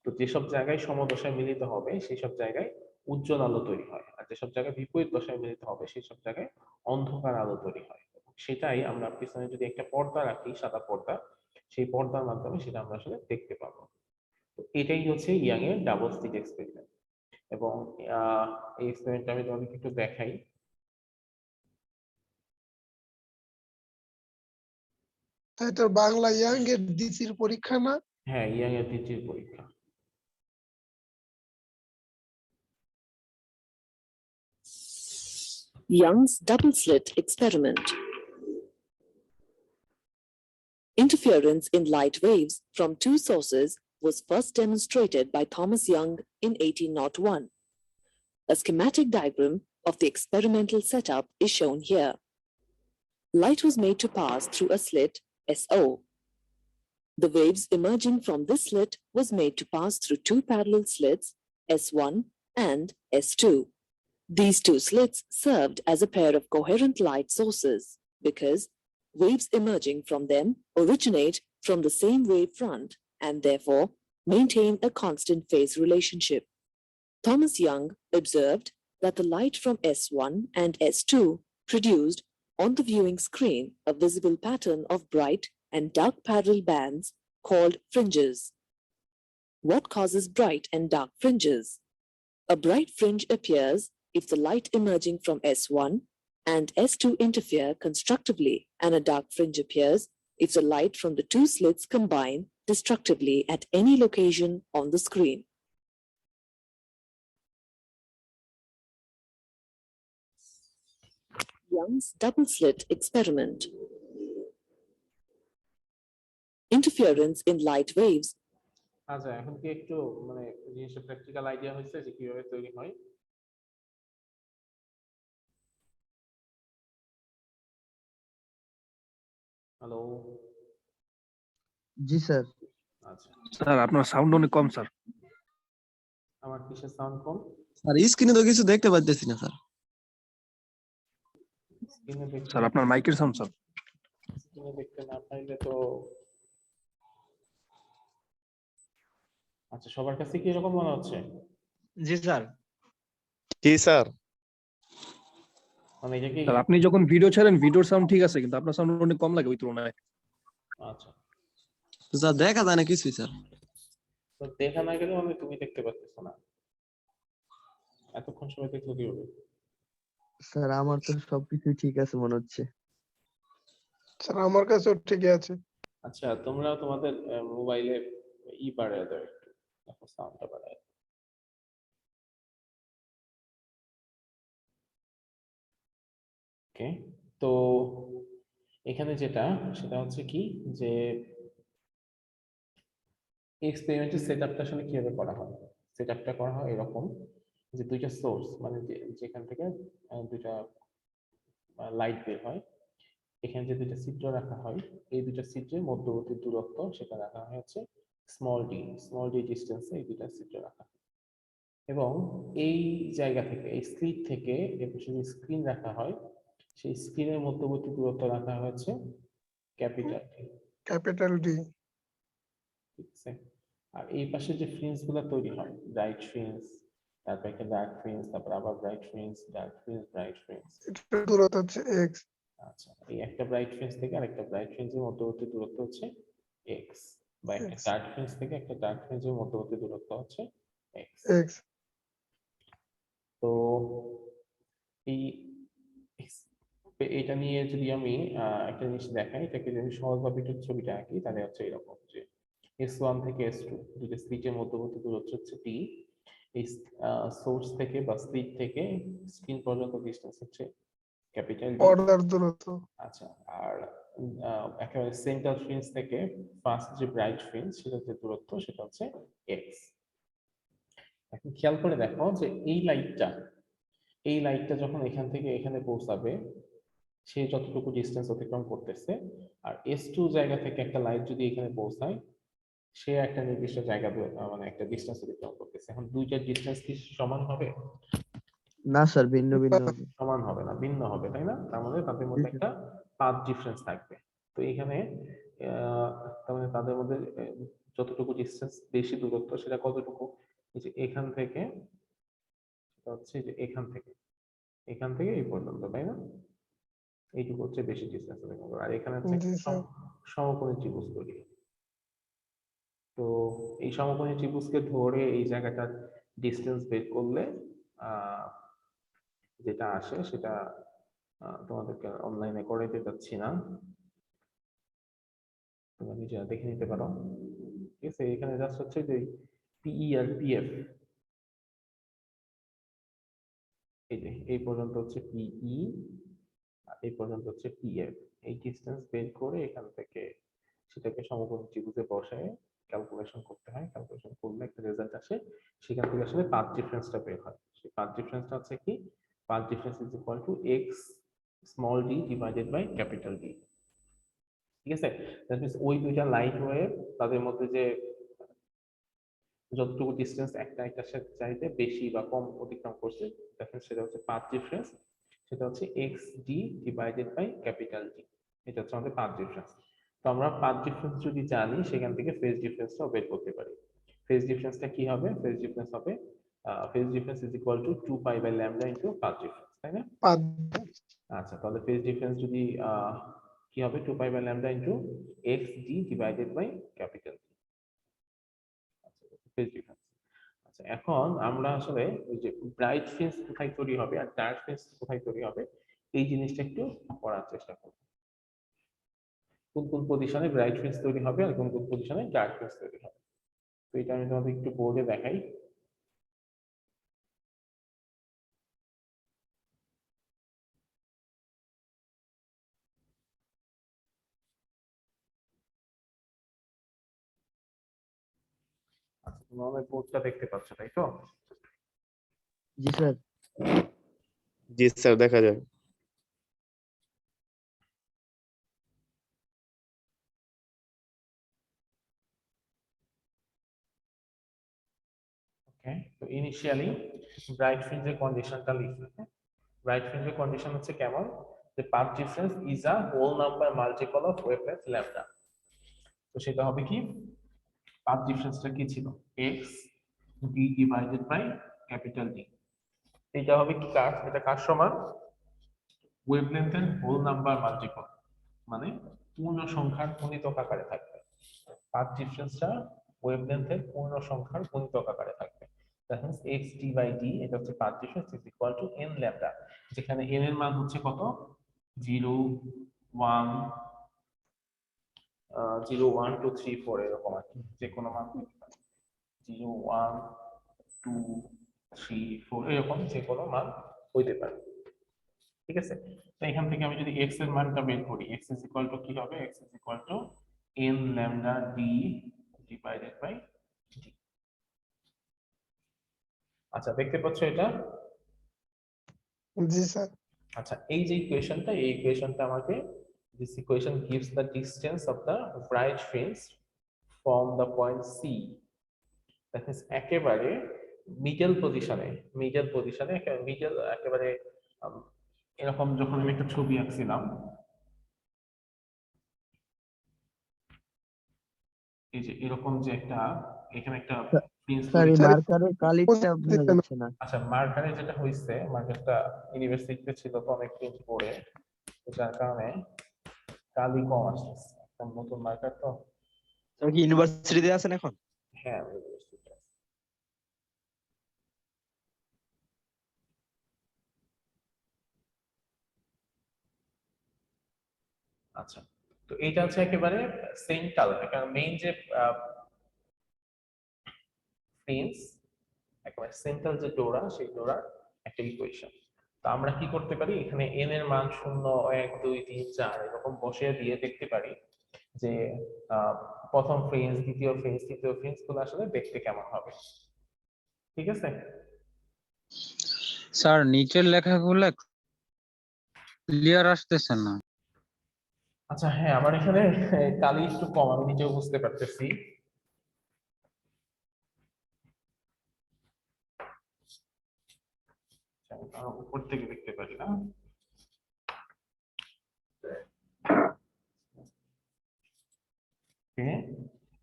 তো যেসব জায়গায় সমদশায় মিলিত হবে সেই সব জায়গায় উজ্জ্বল আলো তৈরি হয়, আর যেসব জায়গায় বিপরীত দশায় মিলিত হবে সেই সব জায়গায় অন্ধকার আলো তৈরি হয়। সেটাই আমরা পিছনে যদি একটা পর্দা রাখি, সাদা পর্দা, সেই পর্দার মাধ্যমে সেটা আমরা আসলে দেখতে পাবো। তো এটাই হচ্ছে ইয়াং এর ডাবল স্লিট এক্সপেরিমেন্ট। এবং এই এক্সপেরিমেন্টটা আমি তোমাদেরকে একটু দেখাই। এটা বাংলা ইয়াং এর ডিসির পরীক্ষা না? হ্যাঁ, ইয়াং এর দ্বিতীয় পরীক্ষা। Young's double slit experiment. Interference in light waves from two sources was first demonstrated by Thomas Young in 1801. A schematic diagram of the experimental setup is shown here. Light was made to pass through a slit SO. The waves emerging from this slit was made to pass through two parallel slits S1 and S2. These two slits served as a pair of coherent light sources because waves emerging from them originate from the same wave front and therefore maintain a constant phase relationship. Thomas Young observed that the light from S1 and S2 produced on the viewing screen a visible pattern of bright and dark parallel bands called fringes. What causes bright and dark fringes? A bright fringe appears if the light emerging from S1 and S2 interfere constructively, and a dark fringe appears if the light from the two slits combine destructively at any location on the screen. Young's double slit experiment. Interference in light waves. আচ্ছা, এখন কি একটু মানে জিনিসটা প্র্যাকটিক্যাল আইডিয়া হয়েছে যে কিভাবে তৈরি হয়? হ্যালো? জি স্যার। আচ্ছা, স্যার আপনার সাউন্ড অনেক কম স্যার। আমার কিসের সাউন্ড কম? স্যার স্ক্রিনে তো কিছু দেখতে পাচ্ছি না স্যার। স্ক্রিনে দেখতে, স্যার আপনার মাইকের সাউন্ড স্যার। স্ক্রিনে দেখতে না পাইলে তো, আচ্ছা, সবার কাছে কি এরকম মনে হচ্ছে? জি স্যার। কি স্যার? মানে এটা কি? স্যার আপনি যখন ভিডিও ছাড়েন ভিডিওর সাউন্ড ঠিক আছে, কিন্তু আপনার সাউন্ড অনেক কম লাগে ওই তুলনায়। আচ্ছা, স্যার দেখা যায় না কিছুই স্যার। তো দেখা না গেলে মানে তুমি দেখতে পাচ্ছ না, এতক্ষণ সময় দেখলে কি হবে? স্যার আমার তো সবকিছু ঠিক আছে মনে হচ্ছে। স্যার আমার কাছেও ঠিকই আছে। আচ্ছা, তোমরা তোমাদের মোবাইলে বাড়ায় দাও একটু, দেখো সাউন্ডটা বাড়ায়। ওকে, তো এখানে যেটা সেটা হচ্ছে কি, যে এই এক্সপেরিমেন্টের সেটআপটা আসলে কিভাবে করা হয়? সেটআপটা করা হয় এরকম যে দুইটা সোর্স মানে যেখান থেকে দুইটা লাইট বের হয়, এখানে যে দুইটা ছিদ্র রাখা হয়, এই দুইটা ছিদ্রের মধ্যবর্তী দূরত্ব সেটা রাখা হয় হচ্ছে স্মল ডি ডিস্টেন্সে এই দুইটা ছিদ্র রাখা হয়। এবং এই জায়গা থেকে এই স্লিট থেকে এবার যদি স্ক্রিন রাখা হয়, সেই স্ক্রিনের মধ্যবর্তী দূরত্ব রাখা হয়েছে ক্যাপিটাল ডি। Capital D. ঠিক আছে, আর এই পাশে যে ফ্রিঞ্জ গুলো তৈরি হয়, ব্রাইট ফ্রিঞ্জ, তারপর একটা ডার্ক ফ্রিঞ্জ, তারপর আবার bright fringe, dark fringe, bright fringe. এটার দূরত্ব হচ্ছে এক্স। আচ্ছা, এই একটা ব্রাইট ফ্রিঞ্জ থেকে আরেকটা ব্রাইট ফ্রিঞ্জের মধ্যবর্তী দূরত্ব হচ্ছে এক্স, বা একটা X. ডার্ক ফ্রিঞ্জ থেকে একটা ডার্ক ফ্রিঞ্জের মধ্যবর্তী দূরত্ব হচ্ছে এক্স। এক্স। তো এই এটা নিয়ে যদি আমি একটা জিনিস দেখাই, এটাকে যদি সহজভাবে একটু ছবিটা আঁকি, তাহলে হচ্ছে এরকম যে S1 থেকে S2 দুটো স্লিটের মধ্যবর্তী দূরত্ব হচ্ছে d, এই সোর্স থেকে বা স্লিট থেকে স্ক্রিন পর্যন্ত ডিসটেন্স হচ্ছে ক্যাপিটাল D। পর্দার দূরত্ব। আচ্ছা, আর একেবারে সেন্টার ফ্রিঞ্জ থেকে ফার্স্ট যে ব্রাইট ফ্রিঞ্জ সেটা যে দূরত্ব সেটা হচ্ছে x। এখন খেয়াল করে দেখো যে এই লাইটটা যখন এখান থেকে এখানে পৌঁছাবে, সে যতটুকু ডিস্টেন্স অতিক্রম করতেছে, আর S2 জায়গা থেকে একটা লাইট যদি এখানে পৌঁছায়, সে একটা নির্দিষ্ট জায়গা মানে একটা ডিস্টেন্স অতিক্রম করতেছে। এখন দুইটার ডিস্টেন্স কি সমান হবে? না স্যার, ভিন্ন ভিন্ন হবে। সমান হবে না, ভিন্ন হবে, তাই না? তার মানে তাদের মধ্যে একটা পাথ ডিফারেন্স থাকবে। তো এখানে তার মানে তাদের মধ্যে যতটুকু ডিস্টেন্স, বেশি দূরত্ব, সেটা কতটুকু? এই যে এখান থেকে, সেটা হচ্ছে যে এখান থেকে এই পর্যন্ত, তাই না? এইটুকু হচ্ছে বেশি ডিস্টেন্স। আর এখানে হচ্ছে জি স্যার। সমকোণী ত্রিভুজ তৈরি। তো এই সমকোণী ত্রিভুজকে ধরে এই জায়গাটার ডিস্টেন্স বের করলে যেটা আসে সেটা তোমাদেরকে অনলাইনে করাইতে যাচ্ছি না, তোমরা নিজেরা দেখে নিতে পারো। ঠিক আছে, এখানে জাস্ট হচ্ছে যে পিই আর পিএফ, এই যে এই পর্যন্ত হচ্ছে পিই আর এই পর্যন্ত হচ্ছে পিএফ। এই ডিস্টেন্স বের করে এখান থেকে সেটাকে সমকোণী ত্রিভুজে বসায় ক্যালকুলেশন করতে হয়। ক্যালকুলেশন করলে একটা রেজাল্ট আসে, সেখান থেকে আসলে পাথ ডিফারেন্সটা বের হয়। সেই পাথ ডিফারেন্সটা হচ্ছে কি? Path difference is equal to x small d divided by capital D. ঠিক আছে, দ্যাট মিন্স ওই দুইটা লাইট ওয়েভ তাদের মধ্যে যে যতটুকু ডিস্টেন্স একটা একটার সাথে চাইতে বেশি বা কম অতিক্রম করছে, দেখেন সেটা হচ্ছে পাথ ডিফারেন্স, সেটা হচ্ছে x d divided by capital D. এটা হচ্ছে আমাদের পাথ ডিফারেন্স। তো আমরা পাথ ডিফারেন্স যদি জানি, সেখান থেকে ফেজ ডিফারেন্সটাও বের করতে পারি। ফেজ ডিফারেন্সটা কি হবে? ফেজ ডিফারেন্স হবে phase difference is equal to 2 pi by lambda into path difference, তাই না? পাথ। আচ্ছা, তাহলে ফেজ ডিফারেন্স যদি কি হবে? 2 pi by lambda into x d divided by capital D. Phase difference. আচ্ছা, এখন আমরা আসলে ওই যে ব্রাইট ফ্রিঞ্জ কোথায় তৈরি হবে আর ডার্ক ফ্রিঞ্জ কোথায় তৈরি হবে, এই জিনিসটা একটু পড়ার চেষ্টা করব। কোন কোন পজিশনে ব্রাইট ফ্রিঞ্জ তৈরি হবে আর কোন কোন পজিশনে ডার্ক ফ্রিঞ্জ তৈরি হবে, তো এটা আমি তোমাদের একটু বোর্ডে দেখাই। আচ্ছা, তোমরা আমাদের বোর্ডটা দেখতে পাচ্ছ, তাই তো? জি স্যার। জি স্যার, দেখা যায়। ওকে, তো ইনিশিয়ালি ব্রাইট ফ্রিঞ্জের কন্ডিশনটা লিখবে। ব্রাইট ফ্রিঞ্জের কন্ডিশন হচ্ছে কেমন? যে path difference is a whole number multiple of wavelength lambda. তো সেটা হবে কি? পাথ ডিফারেন্সটা কি ছিল? X d divided by capital D. এটা হবে কি কার? এটা কার সমান? ওয়েভলেংথের হোল নাম্বার মাল্টিপল, মানে পূর্ণ সংখ্যার গুণিতক আকারে থাকবে। পাথ ডিফারেন্সটা ওয়েভলেংথের পূর্ণ সংখ্যার গুণিতক আকারে থাকবে। That means x d by D, এটা হচ্ছে path difference is equal to n lambda, যেখানে এন এর মান হচ্ছে কত? 0 1 0 1 2 3 4 এরকম আর কি, যে কোনো মান 0 1 2 3 4 এরকম যে কোনো মান হইতে পারে। ঠিক আছে, তো এখান থেকে আমি যদি x এর মানটা বের করি, x ইজ ইকুয়াল টু কি হবে? x is equal to n lambda d divided by d. আচ্ছা, দেখতে পাচ্ছ এটা? জি স্যার। আচ্ছা, এই যে ইকুয়েশনটা, এই ইকুয়েশনটা আমাকে this equation gives the distance of the bright fringe from the point C, that means একেবারে মিডল পজিশনে, মিডল একেবারে এরকম যখন আমি একটা ছবি আঁকছিলাম, এই যে এরকম যে একটা এখানে একটা ফ্রিঞ্জ স্যার এই তৈরি। মার্কারের কালিটা বোঝা যাচ্ছে না। আচ্ছা, মার্কারে যেটা হয়েছে, মার্কারটা ইউনিভার্সিটিতে ছিল তো অনেক প্রিন্ট করে, তো যার কারণে কালি কম আসতেছে। একটা নতুন মার্কার তো। তুমি কি ইউনিভার্সিটিতে আছেন এখন? হ্যাঁ, আমি ইউনিভার্সিটিতে আছি। আচ্ছা, তো এটা হচ্ছে একেবারে সেন্ট্রাল, কারণ মেইন যে ফ্রিঞ্জ, একেবারে সেন্ট্রাল যে ডোরা, সেই ডোরার একটা ইকুয়েশন। তো আমরা কি করতে পারি, এখানে n এর মান 0 1 2 3 4 এরকম বসিয়ে দিয়ে দেখতে পারি যে প্রথম ফ্রিঞ্জ, দ্বিতীয় ফ্রিঞ্জ, তৃতীয় ফ্রিঞ্জ গুলো আসলে দেখতে কেমন হবে। ঠিক আছে? স্যার নিচের লেখাগুলো ক্লিয়ার আসতেছে না। আচ্ছা, হ্যাঁ, আমার এখানে কালি একটু কম, আমি নিজেও বুঝতে পারতেছি। উপর থেকে দেখতে পারি না।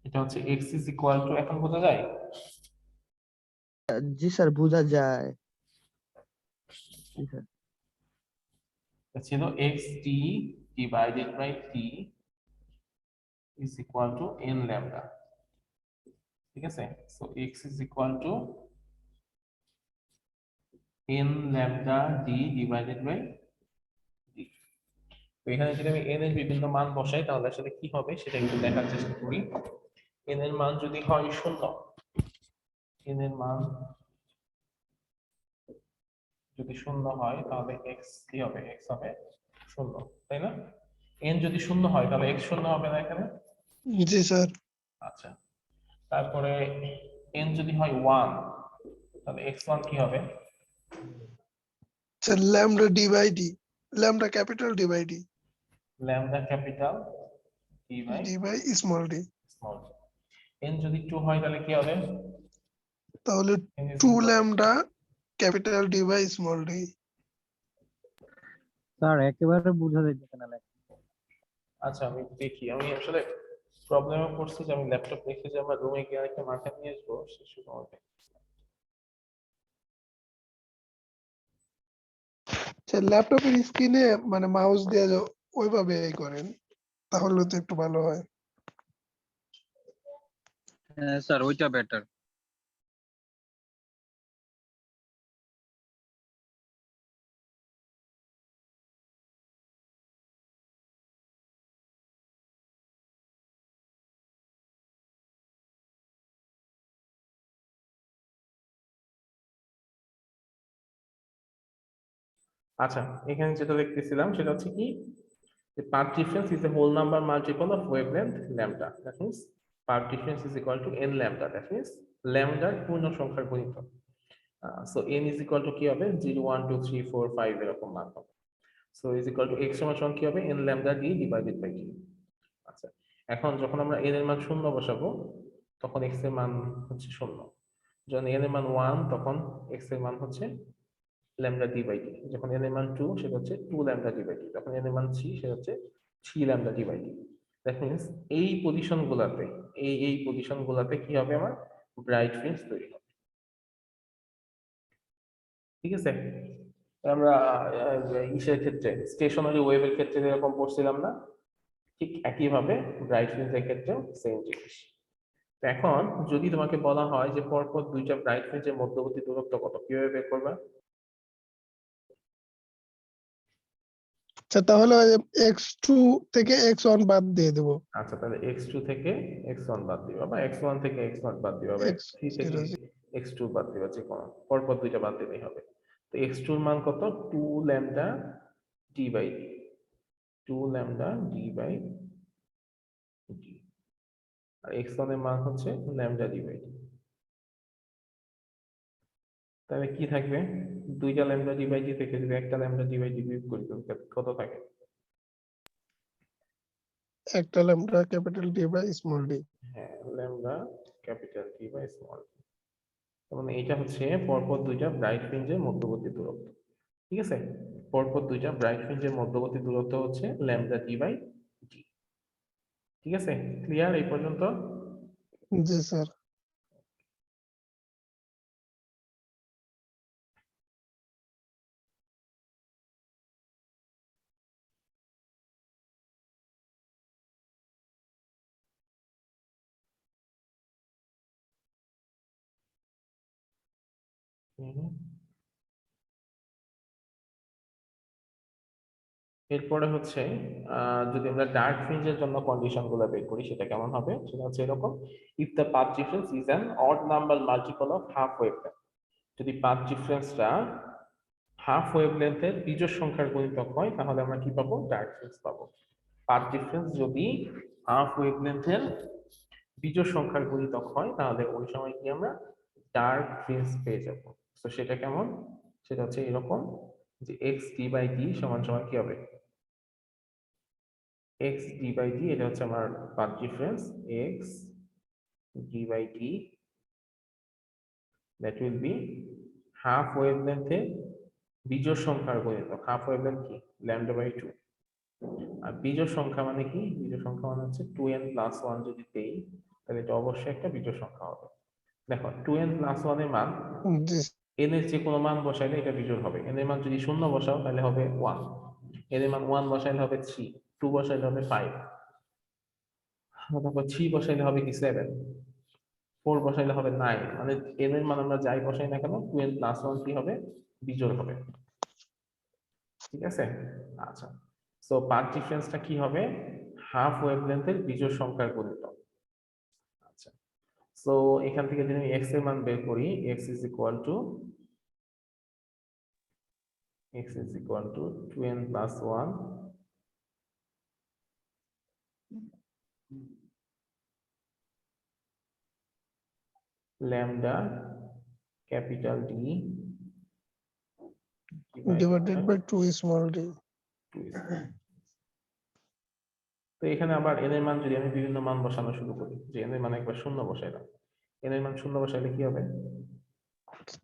এটা হচ্ছে x is equal to, এখন বোঝা যায়? জি স্যার বোঝা যায়। জি স্যার। এটা ছিল x t divided by t is equal to n lambda। ঠিক আছে? So x is equal to n lambda d divided by d। তো এখানে যদি আমি n এর বিভিন্ন মান বসাই তাহলে আসলে কি হবে সেটা একটু দেখার চেষ্টা করি। n এর মান যদি হয় 0, n এর মান যদি 0 হয় তাহলে x কি হবে? x হবে 0, তাই না? n যদি 0 হয় তাহলে x 0 হবে না এখানে? জি স্যার। আচ্ছা, তারপরে n যদি হয় 1 তাহলে x1 কি হবে? Sir lambda D by d, lambda capital D by d, lambda capital d by d by small d. Small. n যদি 2 হয় তাহলে কি হবে? তাহলে n is 2 equal to- lambda capital D by small d. Sir একেবারে বোঝা যাচ্ছে না লেখা। আচ্ছা, আমি দেখি, আমি আসলে প্রবলেমে পড়ছি যে আমি ল্যাপটপ রেখে যে আমার রুমে গিয়ে একটা মার্কার নিয়ে আসবো, সে সময় স্যার ল্যাপটপের স্ক্রিনে মানে মাউস দিয়ে ওইভাবে করেন, তাহলে তো একটু ভালো হয়। হ্যাঁ স্যার ওইটা বেটার। আচ্ছা, এখানে যেটা দেখতেছিলাম সেটা হচ্ছে কি, the path difference is a whole number multiple of wavelength lambda, that means path difference is equal to n lambda, that means lambda পূর্ণ সংখ্যার গুণিতক। so n is equal to কি হবে? 0 1 2 3 4 5 এরকম মান হবে। so is equal to x সমান কি হবে? n lambda d divided by d। আচ্ছা, এখন যখন আমরা n এর মান 0 বসাবো তখন x এর মান হচ্ছে 0, যখন n এর মান 1 তখন x এর মান হচ্ছে lambda d by d, যখন n এর মান 2 সেটা হচ্ছে 2 lambda d by d, যখন n এর মান 3 সেটা হচ্ছে 3 lambda d by d। That means এই পজিশন গুলাতে, এই পজিশন গুলাতে কি হবে? আমার ব্রাইট ফ্রিঞ্জ তৈরি হবে। ঠিক আছে? আমরা ইসের ক্ষেত্রে, স্টেশনারি ওয়েভের ক্ষেত্রে যেরকম পড়ছিলাম না, ঠিক একইভাবে ব্রাইট ফ্রিঞ্জের ক্ষেত্রেও সেম জিনিস। তো এখন যদি তোমাকে বলা হয় যে পরপর দুইটা ব্রাইট ফ্রিঞ্জের মধ্যবর্তী দূরত্ব কত, কিভাবে বের করবা? আচ্ছা, তাহলে x2 থেকে x1 বাদ দিয়ে দেবো। আচ্ছা, তাহলে x2 থেকে x1 বাদ দিবা, বা x1 থেকে x0 বাদ দিবা, বা x3 থেকে x2 বাদ দিবা, যে কোনো পরপর দুইটা বাদ দিলেই হবে। তো x2 এর মান কত? 2 lambda d by d, 2 lambda d by d। R x1 এর মান হচ্ছে ল্যামডা ডি বাই ডি। তাহলে কি থাকবে, দুইটা ল্যামডা ডি বাই ডি থেকে যদি একটা ল্যামডা ডি বাই ডি বিয়োগ করি তাহলে কত থাকে? একটা lambda capital D by small D. হ্যাঁ, lambda capital D by small D. তার মানে এটা হচ্ছে পরপর দুইটা ব্রাইট ফ্রিঞ্জের মধ্যবর্তী দূরত্ব। ঠিক আছে, পরপর দুইটা ব্রাইট ফ্রিঞ্জের মধ্যবর্তী দূরত্ব হচ্ছে ল্যামডা ডি বাই ডি। ঠিক আছে, ক্লিয়ার এই পর্যন্ত? জি স্যার। এরপরে হচ্ছে যদি আমরা ডার্ক ফ্রিঞ্জের জন্য কন্ডিশন গুলো বের করি সেটা কেমন হবে, সেটা হচ্ছে এরকম: if the path difference is an odd number multiple of half wavelength. যদি পাথ ডিফারেন্সটা হাফ ওয়েভলেন্থের বিজোড় সংখ্যার গুণিতক হয় তাহলে আমরা কি পাবো? ডার্ক ফ্রিঞ্জ পাবো। পাথ ডিফারেন্স যদি হাফ ওয়েভলেন্থের বিজোড় সংখ্যার গুণিতক হয় তাহলে ওই সময় কি আমরা ডার্ক ফ্রিঞ্জ পেয়ে যাব। তো সেটা কেমন, সেটা হচ্ছে এরকম যে এক্স ডি বাই ডি সমান সমান কি হবে, x d by d, এটা হচ্ছে আমার path difference x d by d, that will be half ওয়েভলেন্থে বিজোড় সংখ্যার গুণিতক। হাফ ওয়েভলেন্থ কি, ল্যামডা বাই 2। আর বিজোড় সংখ্যা মানে কি, বিজোড় সংখ্যা মানে হচ্ছে 2n প্লাস 1 যদি দেই তাহলে এটা অবশ্যই একটা বিজোড় সংখ্যা হবে। দেখো 2n প্লাস 1 এর মান জি n এর যে কোনো মান বসাইলে এটা বিজোড় হবে। n এর মান যদি 0 বসাও তাহলে হবে 1, n এর মান 1 বসাইলে হবে 3, 2 বসাইলে হবে 5, তারপর 3 বসাইলে হবে কি 7, 4 বসাইলে হবে 9। মানে n এর মান আমরা যাই বসাই না কেন 2n প্লাস 1 কি হবে, বিজোড় হবে। ঠিক আছে, আচ্ছা। সো পাথ ডিফারেন্সটা কি হবে, হাফ ওয়েভলেন্থের বিজোড় সংখ্যার গুণিতক। আচ্ছা, সো এখান থেকে যদি আমি x এর মান বের করি, x is equal to 2n plus 1 lambda capital D divided by 2 small d. 2 তো এখানে আবার n এর মান যদি আমি বিভিন্ন মান বসানো শুরু করি, যে n এর মান একবার 0 বসাইলাম, n এর মান 0 বসাইলে কি হবে,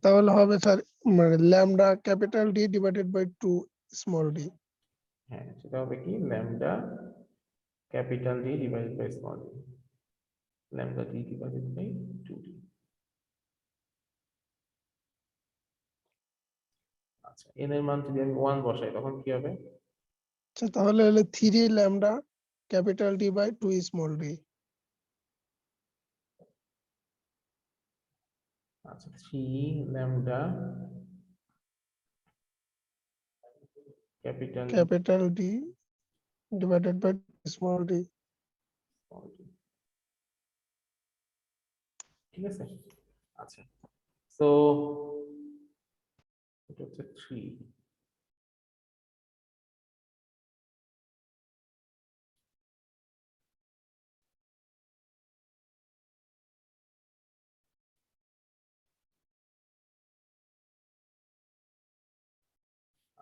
তাহলে হবে স্যার মানে lambda capital D divided by 2 small D. হ্যাঁ সেটা হবে কি lambda capital D divided by small d, lambda d divided by 2d। আচ্ছা, n এর মান যদি আমি 1 বসাই তখন কি হবে, আচ্ছা তাহলে হলো 3 lambda capital D by 2 small d. আচ্ছা 3 lambda capital D capital D divided by small d. small d। ঠিক আছে, আচ্ছা। তো এটা হচ্ছে 3,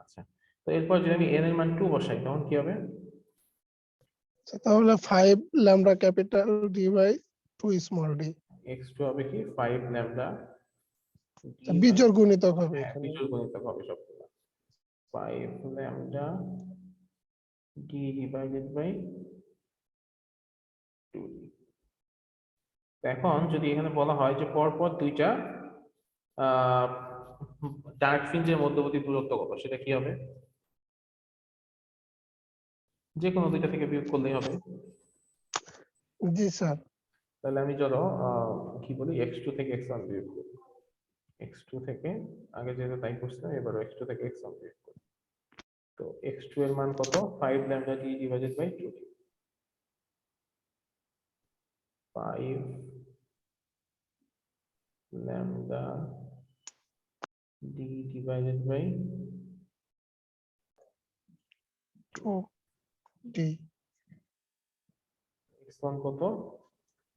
আচ্ছা। তো এরপর যদি আমি n এর মান 2 বসাই তখন কি হবে, আচ্ছা তাহলে 5 lambda capital D by 2 small d. x2 হবে কি 5 lambda d by, বিজোড় গুণিতক হবে হ্যাঁ এখানে। বিজোড় গুণিতক হবে সবগুলো, 5 lambda d divided by 2d। এখন যদি এখানে বলা হয় যে পরপর দুইটা ডার্ক ফ্রিঞ্জের মধ্যবর্তী দূরত্ব কত, সেটা কি হবে, যে কোনো দুইটা থেকে বিয়োগ করলেই হবে। জি স্যার। তাহলে আমি ধরো কি বলি x2 থেকে x1 বিয়োগ করি, x2 থেকে, আগে যেহেতু তাই করছিলাম এবার x2 থেকে x1 বিয়োগ করি। তো x2 এর মান কত, 5 lambda d divided by 2d, 5 lambda d divided by 2 D x1 কত,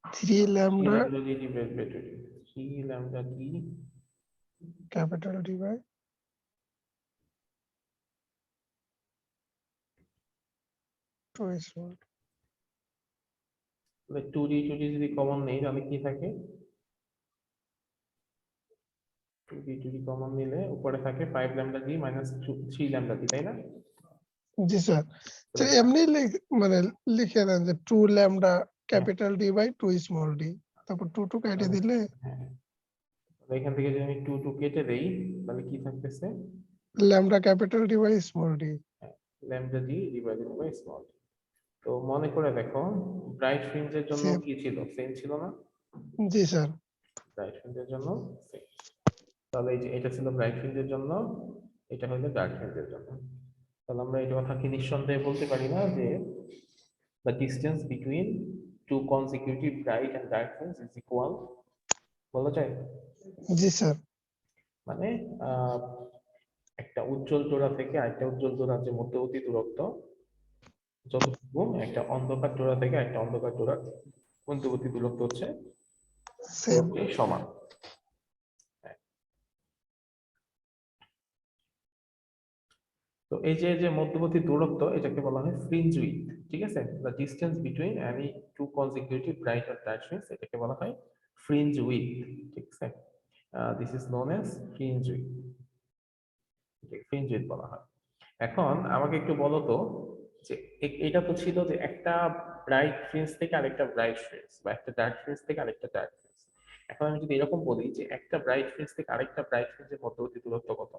3 lambda lambda d divided by 2d 3 lambda d capital D by 2 small. 2d যদি কমন নেই তাহলে কি থাকে 2d কমন নিলে উপরে থাকে 5 lambda d minus 3 lambda d তাই না জি স্যার স্যার এমনি মানে লিখে দেন যে 2 lambda capital D by 2 small d তারপর 2 কেটে দিলে হ্যাঁ তাহলে এখান থেকে যদি আমি 2 কেটে দেই তাহলে কি থাকতেছে lambda capital D by small d. lambda d divided by small d তো মনে করে দেখো ব্রাইট ফ্রিঞ্জের জন্য Same. কি ছিল সেম ছিল না জি স্যার ব্রাইট ফ্রিঞ্জের জন্য same। তাহলে এই যে এটা ছিল ব্রাইট ফ্রিঞ্জের জন্য এটা হলো ডার্ক ফ্রিঞ্জের জন্য তাহলে আমরা এই কথা কি নিঃসন্দেহে বলতে পারি না যে the distance between two consecutive bright and dark fringe is equal বলা যায় জি স্যার মানে একটা উজ্জ্বল ডোরা থেকে আরেকটা উজ্জ্বল ডোরার যে মধ্যবর্তী দূরত্ব যতটুকু একটা অন্ধকার ডোরা থেকে একটা অন্ধকার ডোরার মধ্যবর্তী দূরত্ব হচ্ছে সেম পুরোটাই সমান তো এই যে মধ্যবর্তী দূরত্ব এটাকে বলা হয় ফ্রিঞ্জ উইডথ ঠিক আছে the distance between any two consecutive bright আর ডার্ক ফ্রিঞ্জ এটাকে বলা হয় ফ্রিঞ্জ উইডথ ঠিক আছে this is known as fringe width fringe width বলা হয় এখন আমাকে একটু বলো তো যে এটা তো ছিল যে একটা ব্রাইট ফ্রিঞ্জ থেকে আরেকটা ব্রাইট ফ্রিঞ্জ বা একটা ডার্ক ফ্রিঞ্জ থেকে আরেকটা ডার্ক ফ্রিঞ্জ এখন আমি যদি এরকম বলি যে একটা ব্রাইট ফ্রিঞ্জ থেকে আরেকটা ব্রাইট ফ্রিঞ্জের মধ্যবর্তী দূরত্ব কত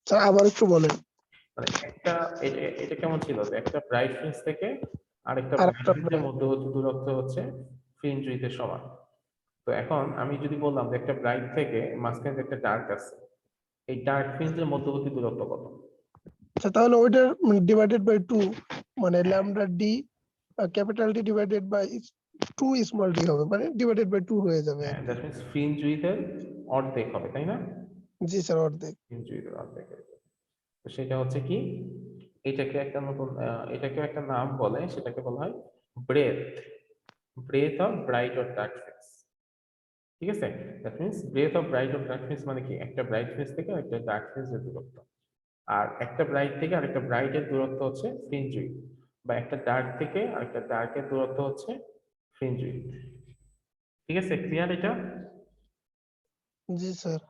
স্যার আবার একটু বলেন মানে একটা এটা কেমন ছিল যে একটা ব্রাইট ফ্রিঞ্জ থেকে আরেকটা আরেকটা ব্রাইট ফ্রিঞ্জের মধ্যবর্তী দূরত্ব হচ্ছে ফ্রিঞ্জ উইডথের সমান তো এখন আমি যদি বললাম যে একটা ব্রাইট থেকে মাঝখানে একটা ডার্ক আছে এই ডার্ক ফ্রিঞ্জের মধ্যবর্তী দূরত্ব কত আচ্ছা তাহলে ওইটা ডিভাইডেড বাই 2 মানে lambda d capital D divided by 2 small d হবে মানে ডিভাইডেড বাই 2 হয়ে যাবে হ্যাঁ দ্যাট মিন্স ফ্রিঞ্জ উইডথের অর্ধেক হবে তাই না জি স্যার অর্ধেক ফ্রিঞ্জ উইডথের অর্ধেক তো সেটা হচ্ছে কি এটাকে একটা নতুন এটাকে একটা নাম বলে সেটাকে বলা হয় breadth of bright or dark fringe ঠিক আছে that means breadth of bright or dark fringe মানে কি একটা ব্রাইট ফ্রিঞ্জ থেকে একটা ডার্ক ফ্রিঞ্জের দূরত্ব আর একটা ব্রাইট থেকে আরেকটা ব্রাইটের দূরত্ব হচ্ছে ফ্রিঞ্জ উইডথ বা একটা ডার্ক থেকে আরেকটা ডার্কের দূরত্ব হচ্ছে ফ্রিঞ্জ উইডথ ঠিক আছে ক্লিয়ার এটা জি স্যার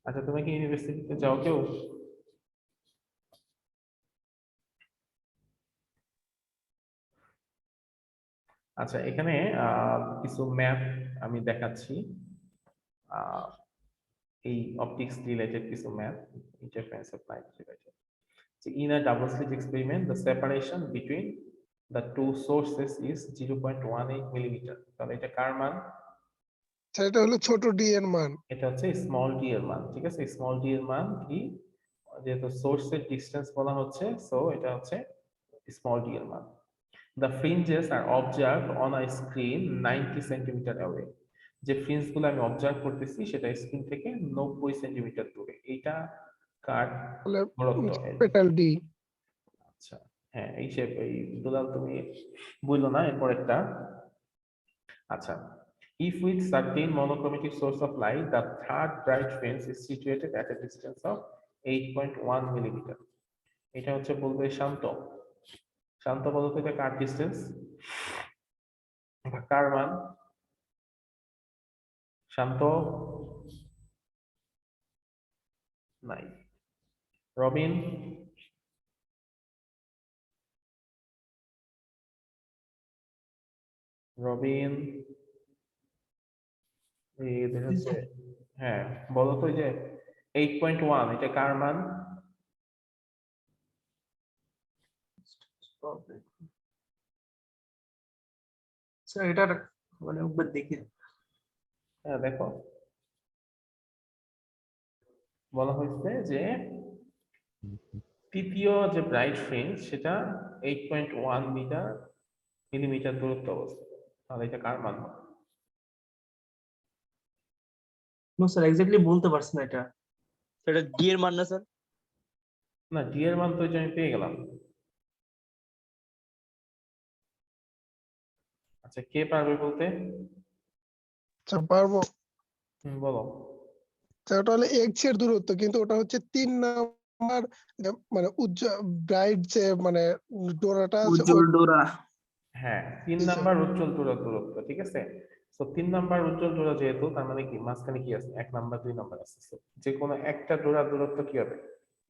আচ্ছা তুমি কি ইউনিভার্সিটিতে যাও কেউ আচ্ছা এখানে কিছু ম্যাপ আমি দেখাচ্ছি এই অপটিক্স রিলেটেড কিছু map interference of light related in a double slit experiment the separation between the two sources is 0.18 millimeter তাহলে এটা কার মান স্যার এটা হলো ছোট d এর মান এটা হচ্ছে স্মল d এর মান ঠিক আছে স্মল d এর মান কি যেহেতু সোর্সের ডিসটেন্স বলা হচ্ছে সো এটা হচ্ছে স্মল d এর মান the fringes are observed on a screen 90 centimeter away যে ফ্রিঞ্জ গুলো আমি অবজার্ভ করতেছি সেটা স্ক্রিন থেকে 90 সেন্টিমিটার দূরে এইটা কার দূরত্ব ক্যাপিটাল D আচ্ছা হ্যাঁ এই দুলাল তুমি বললো না এরপর একটা আচ্ছা if with certain monochromatic source of light the third bright fringe is situated at a distance of 8.1 millimeter এটা হচ্ছে বলবে শান্ত বলতে এটা কার ডিসটেন্স কার মান শান্ত নাই রবিন হ্যাঁ বলো তো যে 8.1 এটা কার মান স্যার এটার মানে একবার দেখি হ্যাঁ দেখো বলা হয়েছে যে তৃতীয় যে ব্রাইট ফ্রিঞ্জ সেটা 8.1 মিটার মিলিমিটার দূরত্ব অবস্থিত, তাহলে এটা কার মান হবে? নো স্যার, এক্স্যাক্টলি বলতে পারছি না এটা। এটা ডি এর মান না স্যার? না, ডি এর মান তো এই যে আমি পেয়ে গেলাম। আচ্ছা, কে পারবে বলতে? আচ্ছা পারবো। বলো। আচ্ছা, ওটা হলো এক্স এর দূরত্ব, কিন্তু ওটা হচ্ছে 3 নাম্বার, মানে উজ্জ্বল ব্রাইট যে মানে ডোরাটা আছে উজ্জ্বল ডোরা। হ্যাঁ, 3 জি, নাম্বার উজ্জ্বল দূরত্ব, ঠিক আছে। তো 3 নাম্বার উজ্জ্বল ডোরা যেহেতু, তার মানে কি মাঝখানে কি আছে? 1 নাম্বার 2 নাম্বার আছে। So, যে কোনো একটা ডোরা দূরত্ব কি হবে?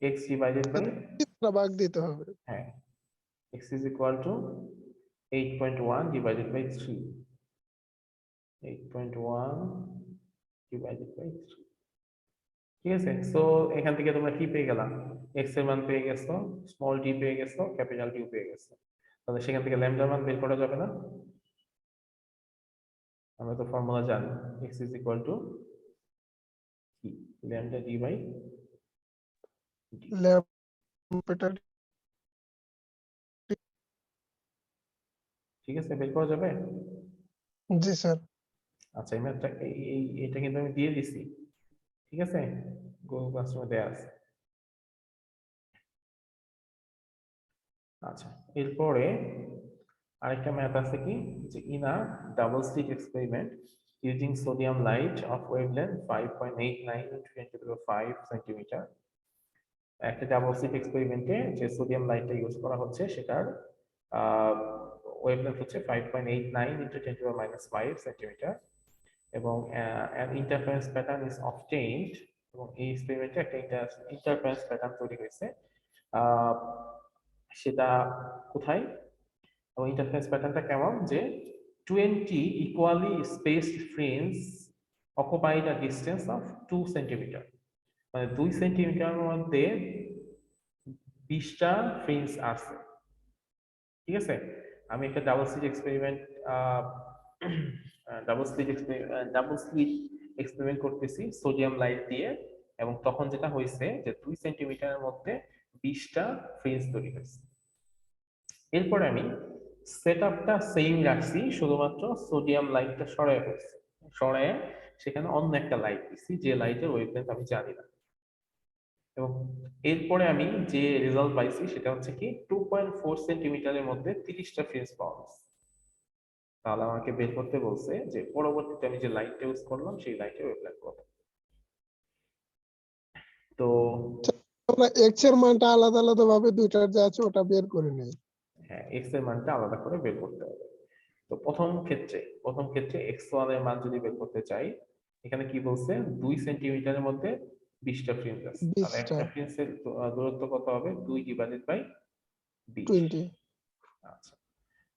x ডিভাইডেড বাই, ভাগ দিতে হবে। হ্যাঁ, x is equal to 8.1 divided by 3, 8.1 divided by 3, ঠিক আছে। সো এখান থেকে তোমরা কি পেয়ে গেলা? x এর মান পেয়ে গেছো, স্মল d পেয়ে গেছো, ক্যাপিটাল D পেয়ে গেছো। তাহলে সেখান থেকে ল্যামডার মান বের করা যাবে না? আমরা তো ফর্মুলা জানি, x is equal to কি, lambda d by d, lambda ঠিক আছে, বের করা যাবে। জি স্যার। আচ্ছা, এই ম্যাথটা এটা কিন্তু আমি দিয়ে দিছি, ঠিক আছে, গুগল ক্লাসরুমে দেয়া আছে। আচ্ছা, এরপরে আরেকটা ম্যাথ আছে কি, যে in a double slit experiment using sodium light off wavelength 5.89 into 10⁵ centimetre. একটা ডাবল স্লিট এক্সপেরিমেন্টে যে সোডিয়াম লাইটটা ইউজ করা হচ্ছে সেটার ওয়েভলেন্থ হচ্ছে 5.89 into 10⁻⁵ সেন্টিমিটার, এবং an interference pattern is obtained, এবং এই এক্সপেরিমেন্টে একটা ইন্টারফারেন্স প্যাটার্ন তৈরি হয়েছে। আহ, সেটা কোথায়, এবং ইন্টারফারেন্স প্যাটার্নটা কেমন, যে 20 equally spaced frames occupied a distance of 2 centimetre, মানে 2 সেন্টিমিটারের মধ্যে 20টা ফ্রেমস আছে, ঠিক আছে। আমি একটা ডাবল স্লিট এক্সপেরিমেন্ট করতেছি সোডিয়াম লাইট দিয়ে, এবং তখন যেটা হয়েছে যে 2 সেন্টিমিটারের মধ্যে 20টা ফ্রেমস তৈরি হয়েছে। এরপরে আমি সেটআপটা সেম রাখছি, শুধুমাত্র সোডিয়াম লাইটটা সরায় ফেলছি, সরায় সেখানে অন্য একটা লাইট দিছি, যে লাইটের ওয়েভলেন্থ আমি জানি না। এবং এরপরে আমি যে রেজাল্ট পাইছি সেটা হচ্ছে কি 2.4 সেন্টিমিটারের মধ্যে 30টা ফ্রেমস পাওয়া গেছে। তাহলে আমাকে বের করতে বলছে যে পরবর্তীতে আমি যে লাইটটা ইউজ করলাম সেই লাইটের ওয়েভলেন্থ কত। তো আমরা এক্স এর মানটা আলাদা আলাদা ভাবে দুইটার যা আছে ওটা বের করে নেই। হ্যাঁ, এক্স এর মানটা আলাদা করে বের করতে হবে। তো প্রথম ক্ষেত্রে x1 এর মান যদি বের করতে চাই, এখানে কি বলছে 2 সেন্টিমিটারের মধ্যে 20টা ফ্রেমস আছে, তাহলে 20টা একটা ফ্রেমসের দূরত্ব কত হবে? 2 ডিভাইডেড বাই 20। 20 আচ্ছা,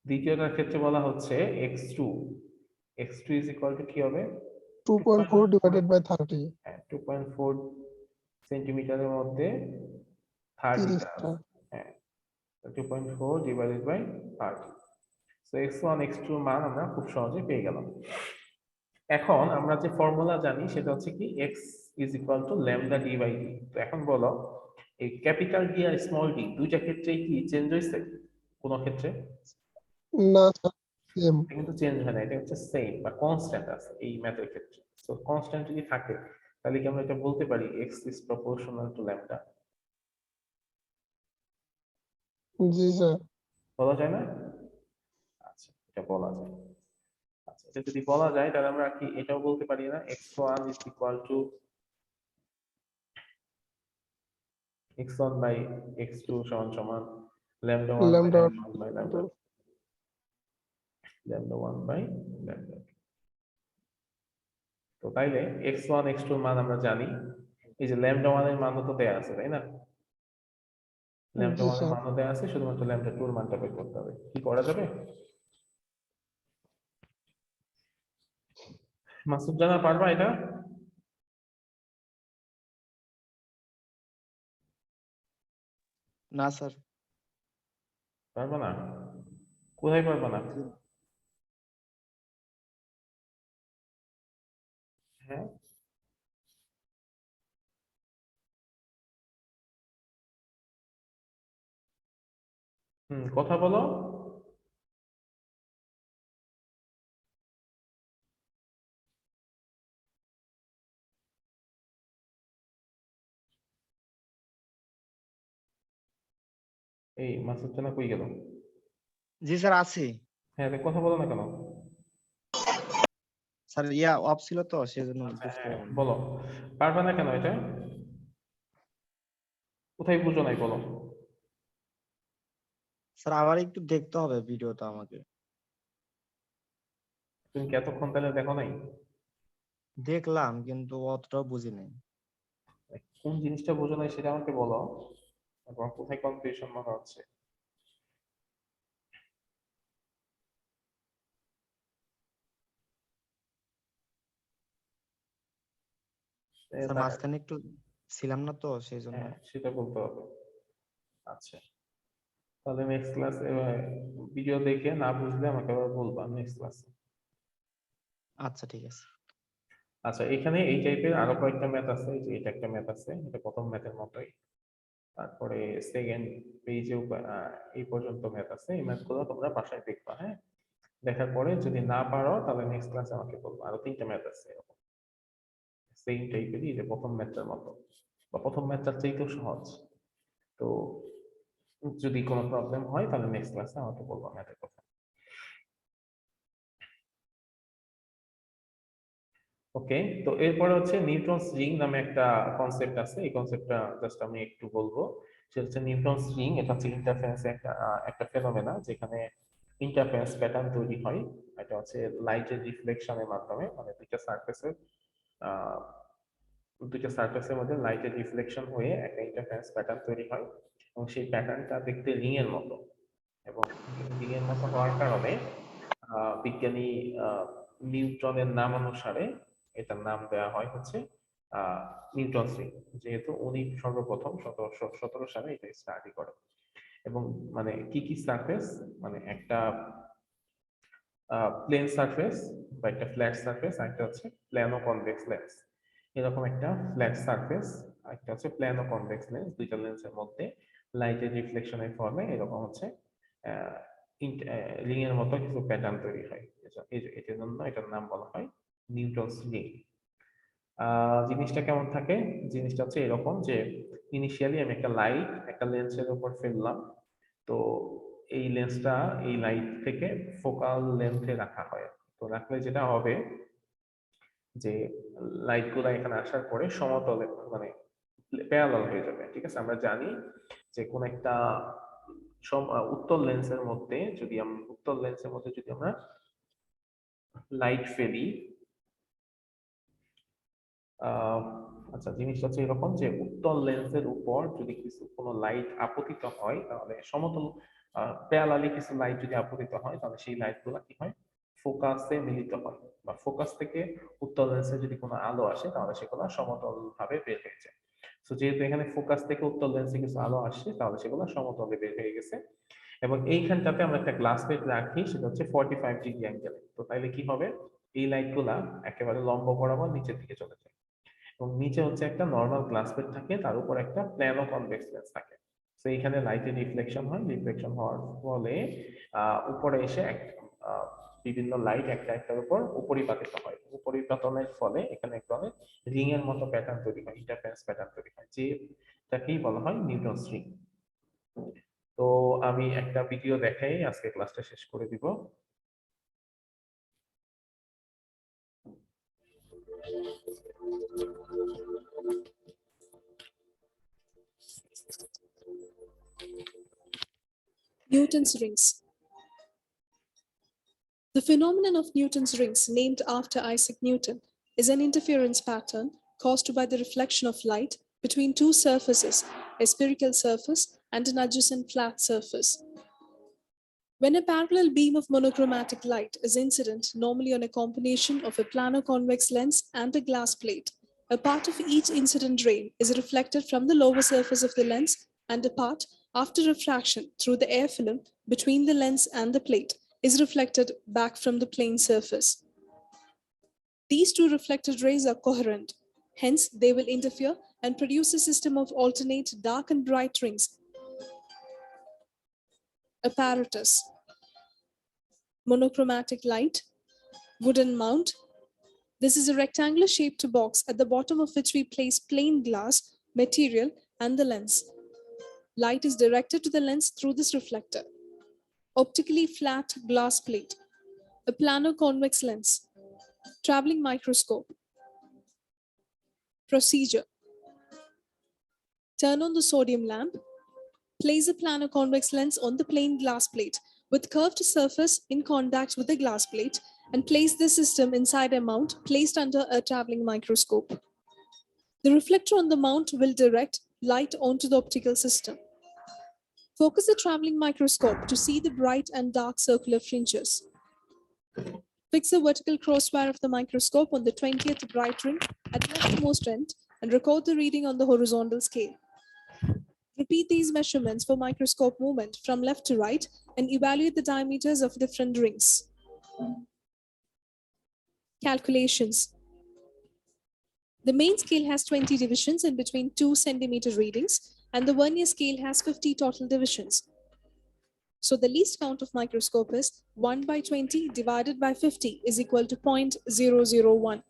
দ্বিতীয়টার ক্ষেত্রে বলা হচ্ছে x2 ইজ ইকুয়াল টু কি হবে? 2.4 ডিভাইডেড বাই 30, হ্যাঁ, 2.4 সেন্টিমিটারের মধ্যে 30টা 30টা। আছে, হ্যাঁ, 2.4 divided by 30। So x1 x2 মান আমরা খুব সহজে পেয়ে গেলাম। এখন আমরা যে ফর্মুলা জানি সেটা হচ্ছে কি x is equal to lambda D by D. তো এখন বলো, এই ক্যাপিটাল ডি আর স্মল ডি দুইটা ক্ষেত্রে কি চেঞ্জ হয়েছে? কোন ক্ষেত্রে না সেম। এটা কিন্তু চেঞ্জ হয় না, এটা হচ্ছে সেম বা কনস্ট্যান্ট আছে এই ম্যাথের ক্ষেত্রে। সো কনস্ট্যান্ট যদি থাকে তাহলে কি আমরা এটা বলতে পারি x is proportional to lambda? G sir. বলা যায় না? আচ্ছা, এটা বলা যায়। আচ্ছা, এটা যদি বলা যায় তাহলে আমরা কি এটাও বলতে পারি না x1 is equal two x1 by x2 সমান সমান lambda 1 by lambda lambda 1 by lambda 1 by lambda 2। তো তাইলে x1 x2 এর মান আমরা জানি, এই যে lambda 1 এর মান তো দেয়া আছে তাই না? lambda জি 1 এর স্যার। মান দেয়া আছে, শুধুমাত্র lambda 2 এর মানটা বের করতে হবে। কি করা যাবে? মাসুদ জানা পারবা এটা? না স্যার। পারবা না? কোথায় পারবা না? হ্যাঁ, কথা বলো। এই মাসুদ জানা কই গেল? জি স্যার আছি হ্যাঁ, কথা বলো না কেন? স্যার অফ ছিল তো সেজন্য বুঝতে হ্যাঁ, পারিনি বলো, পারবে না কেন এটা? কোথায় বুঝো নাই বলো? স্যার আবার একটু দেখতে হবে ভিডিওটা আমাকে তুমি কি এতক্ষণ তাহলে দেখো নাই? দেখলাম কিন্তু অতটাও বুঝি নাই কোন জিনিসটা বোঝো নাই সেটা আমাকে বলো, এবং কোথায় কনফিউশন মনে হচ্ছে। স্যার মাঝখানে একটু ছিলাম না তো সেই জন্য হ্যাঁ, সেটা বলতে হবে। আচ্ছা, তাহলে নেক্সট ক্লাস ভিডিও দেখে না বুঝলে আমাকে আবার বলবা নেক্সট ক্লাসে। আচ্ছা ঠিক আছে আচ্ছা, এখানে এই টাইপের আরো কয়েকটা ম্যাথ আছে, এই যে এটা একটা ম্যাথ আছে, এটা প্রথম ম্যাথের মতোই। তারপরে সেকেন্ড পেজেও এই পর্যন্ত ম্যাথ আছে, এই ম্যাথগুলো তোমরা বাসায় দেখবা। হ্যাঁ, দেখার পরে যদি না পারো তাহলে নেক্সট ক্লাসে আমাকে বলবো। আরো 3টা ম্যাথ আছে এরকম সেম টাইপেরই, যে প্রথম ম্যাথটার মতো বা প্রথম ম্যাথটার চাইতেও সহজ। তো যদি কোনো প্রবলেম হয় তাহলে নেক্সট ক্লাসে আমাকে বলবো ম্যাথের কথা। ওকে, তো এরপরে হচ্ছে নিউটনস রিং নামে একটা কনসেপ্ট আছে, এই কনসেপ্টটা জাস্ট আমি একটু বলবো। সেটা হচ্ছে নিউটনস রিং, এটা হচ্ছে ইন্টারফারেন্স একটা ফেনোমেনা, যেখানে ইন্টারফারেন্স প্যাটার্ন তৈরি হয়। এটা হচ্ছে লাইটের রিফ্লেকশনের মাধ্যমে, মানে দুইটা সারফেসের মধ্যে লাইটের রিফ্লেকশন হয়ে একটা ইন্টারফারেন্স প্যাটার্ন তৈরি হয়, এবং সেই প্যাটার্নটা দেখতে রিং এর মতো। এবং রিং এর মতো হওয়ার কারণে বিজ্ঞানী নিউটনের নাম অনুসারে এটার নাম দেওয়া হয় হচ্ছে নিউটনস রিং, যেহেতু উনি সর্বপ্রথম 1717 সালে এটা স্টাডি করে। এবং মানে কি কি সারফেস, মানে একটা প্লেন সারফেস বা একটা ফ্ল্যাট সারফেস, আর একটা হচ্ছে প্ল্যানো কনভেক্স লেন্স। এরকম একটা ফ্ল্যাট সারফেস আর একটা হচ্ছে প্ল্যানো কনভেক্স লেন্স, দুইটা লেন্সের মধ্যে লাইটের রিফ্লেকশনের ফলে এরকম হচ্ছে রিং এর মতো কিছু প্যাটার্ন তৈরি হয়। এটার জন্য এটার নাম বলা হয় নিউটনস রিং। জিনিসটা কেমন থাকে? জিনিসটা হচ্ছে এরকম যে ইনিশিয়ালি আমি একটা লাইট একটা লেন্সের উপর ফেললাম, তো এই লেন্সটা এই লাইট থেকে ফোকাল লেন্থে রাখা হয়। তো রাখলে যেটা হবে যে লাইট গুলো এখানে আসার পরে সমতলে, মানে প্যারালাল হয়ে যাবে। ঠিক আছে, আমরা জানি যে কোন একটা উত্তল লেন্সের মধ্যে যদি আমরা লাইট ফেলি, আচ্ছা, জিনিসটা হচ্ছে এরকম যে উত্তল লেন্সের উপর যদি কোনো লাইট আপতিত হয়, তাহলে সমতল প্যারালালি কিছু লাইট যদি আপতিত হয়, তাহলে সেই লাইট গুলা কি হয়, ফোকাসে মিলিত হয়, বা ফোকাস থেকে উত্তল লেন্সে যদি কোনো আলো আসে তাহলে সেগুলো সমতল ভাবে বের হয়ে যায়। তো যেহেতু এখানে ফোকাস থেকে উত্তল লেন্সে কিছু আলো আসছে, তাহলে সেগুলো সমতলে বের হয়ে গেছে। এবং এইখানটাতে আমরা একটা গ্লাস প্লেট রাখি, সেটা হচ্ছে 45 ডিগ্রি অ্যাঙ্গেলে। তো তাইলে কি হবে, এই লাইট গুলা একেবারে লম্ব বরাবর নিচের দিকে চলে যায়, এবং নিচে হচ্ছে একটা নর্মাল গ্লাস প্লেট থাকে, তার উপর একটা প্ল্যানো কনভেক্স লেন্স থাকে। তো এখানে লাইটের রিফ্লেকশন হয়, রিফ্লেকশন হওয়ার ফলে উপরে এসে বিভিন্ন লাইট একটা একটার উপর উপরিপাতিত হয়। উপরিপাতনের ফলে এখানে এক ধরনের রিং এর মতো প্যাটার্ন তৈরি হয়, ইন্টারফারেন্স প্যাটার্ন তৈরি হয়, যেটাকেই বলা হয় নিউটনস রিং। তো আমি একটা ভিডিও দেখাই আজকে ক্লাসটা শেষ করে দিব। Newton's rings. The phenomenon of Newton's rings, named after Isaac Newton, is an interference pattern caused by the reflection of light between two surfaces, a spherical surface and an adjacent flat surface. When a parallel beam of monochromatic light is incident, normally on a combination of a planar convex lens and a glass plate, a part of each incident ray is reflected from the lower surface of the lens, and a part, after refraction through the air film between the lens and the plate, is reflected back from the plane surface. These two reflected rays are coherent. Hence, they will interfere and produce a system of alternate dark and bright rings. Apparatus: monochromatic light, wooden mount. This is a rectangular shaped box at the bottom of which we place plain glass material and the lens. Light is directed to the lens through this reflector. Optically flat glass plate, a planar convex lens, traveling microscope. Procedure. Turn on the sodium lamp. Place a planar convex lens on the plain glass plate with curved surface in contact with the glass plate and place the system inside a mount placed under a traveling microscope. The reflector on the mount will direct light onto the optical system. Focus the traveling microscope to see the bright and dark circular fringes. Fix the vertical crosswire of the microscope on the 20th bright ring at leftmost end and record the reading on the horizontal scale. Repeat these measurements for microscope movement from left to right and evaluate the diameters of different rings. Calculations. The main scale has 20 divisions in between 2 centimeter readings, and the vernier scale has 50 total divisions. So the least count of microscope is 1 by 20 divided by 50 is equal to 0.001.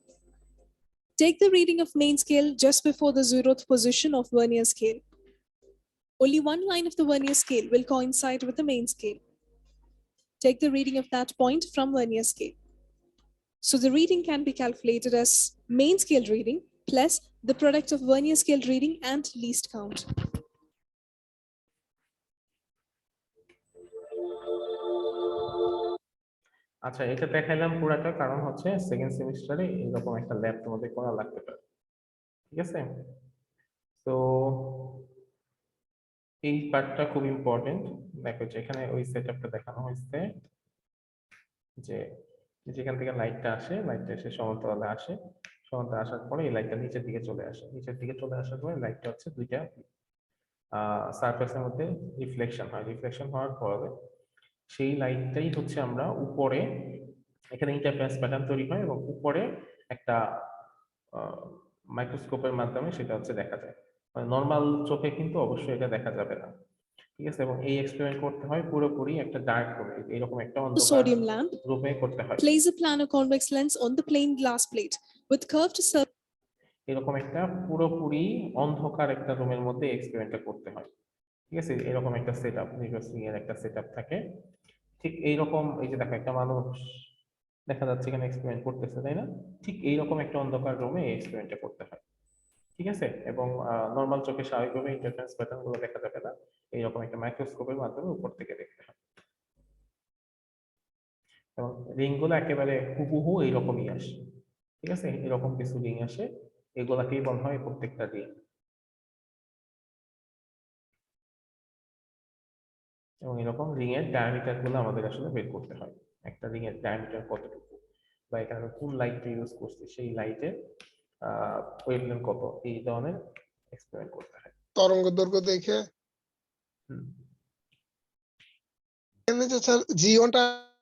Take the reading of main scale just before the 0th position of vernier scale. Only one line of the vernier scale will coincide with the main scale. Take the reading of that point from vernier scale. So the reading can be calculated as main scale reading plus the product of vernier scale reading and least count. আচ্ছা, এটা দেখাইলাম পুরাটা, কারণ হচ্ছে সেকেন্ড সেমিস্টারে এরকম একটা ল্যাব তোমাদের করা লাগতে পারে। ঠিক আছে, তো এই পার্টটা খুব ইম্পর্টেন্ট। দেখো যেখানে ওই সেটআপটা দেখানো হয়েছে, যে যেখান থেকে লাইটটা আসে, লাইটটা এসে সমান্তরালে আসে, সমান্তরালে আসার পরে এই লাইটটা নিচের দিকে চলে আসে, নিচের দিকে চলে আসার পরে লাইটটা হচ্ছে দুইটা সারফেসের মধ্যে রিফ্লেকশন হয়, রিফ্লেকশন হওয়ার পরে সেই লাইটটাই হচ্ছে আমরা উপরে, এখানে ইন্টারফেরেন্স প্যাটার্ন তৈরি হয় এবং উপরে একটা মাইক্রোস্কোপের মাধ্যমে সেটা হচ্ছে দেখা যায়। মানে নর্মাল চোখে কিন্তু অবশ্যই এটা দেখা যাবে না। ঠিক আছে, এবং এই এক্সপেরিমেন্ট করতে হয় পুরোপুরি একটা ডার্ক রুমে, এরকম একটা অন্ধকার Sodium lamp. রুমে করতে হয়। Place a planar convex lens on the plain glass plate with curved surface. এরকম একটা পুরোপুরি অন্ধকার একটা রুমের মধ্যে এক্সপেরিমেন্টটা করতে হয়। ঠিক আছে, এরকম একটা সেটআপ, নিউরোসিং এর একটা সেটআপ থাকে। ঠিক এইরকম, এই যে দেখো একটা মানুষ দেখা যাচ্ছে এখানে এক্সপেরিমেন্ট করতেছে, তাই না? ঠিক এইরকম একটা অন্ধকার রুমে এই এক্সপেরিমেন্টটা করতে হয়। ঠিক আছে, এবং নর্মাল চোখে স্বাভাবিকভাবে ইন্টারফারেন্স প্যাটার্ন গুলো দেখা যাবে না, এইরকম একটা মাইক্রোস্কোপের মাধ্যমে উপর থেকে দেখতে হয়। এবং রিং গুলো একেবারে হুবহু এইরকমই আসে। ঠিক আছে, এরকম কিছু রিং আসে, এগুলাকেই বলা হয় প্রত্যেকটা রিং। এবং এরকম রিং এর ডায়ামিটার গুলো আমাদের আসলে বের করতে হয়, একটা রিং এর ডায়ামিটার কতটুকু, বা এখানে কোন লাইটটা ইউজ করছি সেই লাইটের ওয়েভলেন্থ কত, এই ধরনের এক্সপেরিমেন্ট করতে হয়। তরঙ্গ দৈর্ঘ্য দেখে হুম। স্যার জি1টা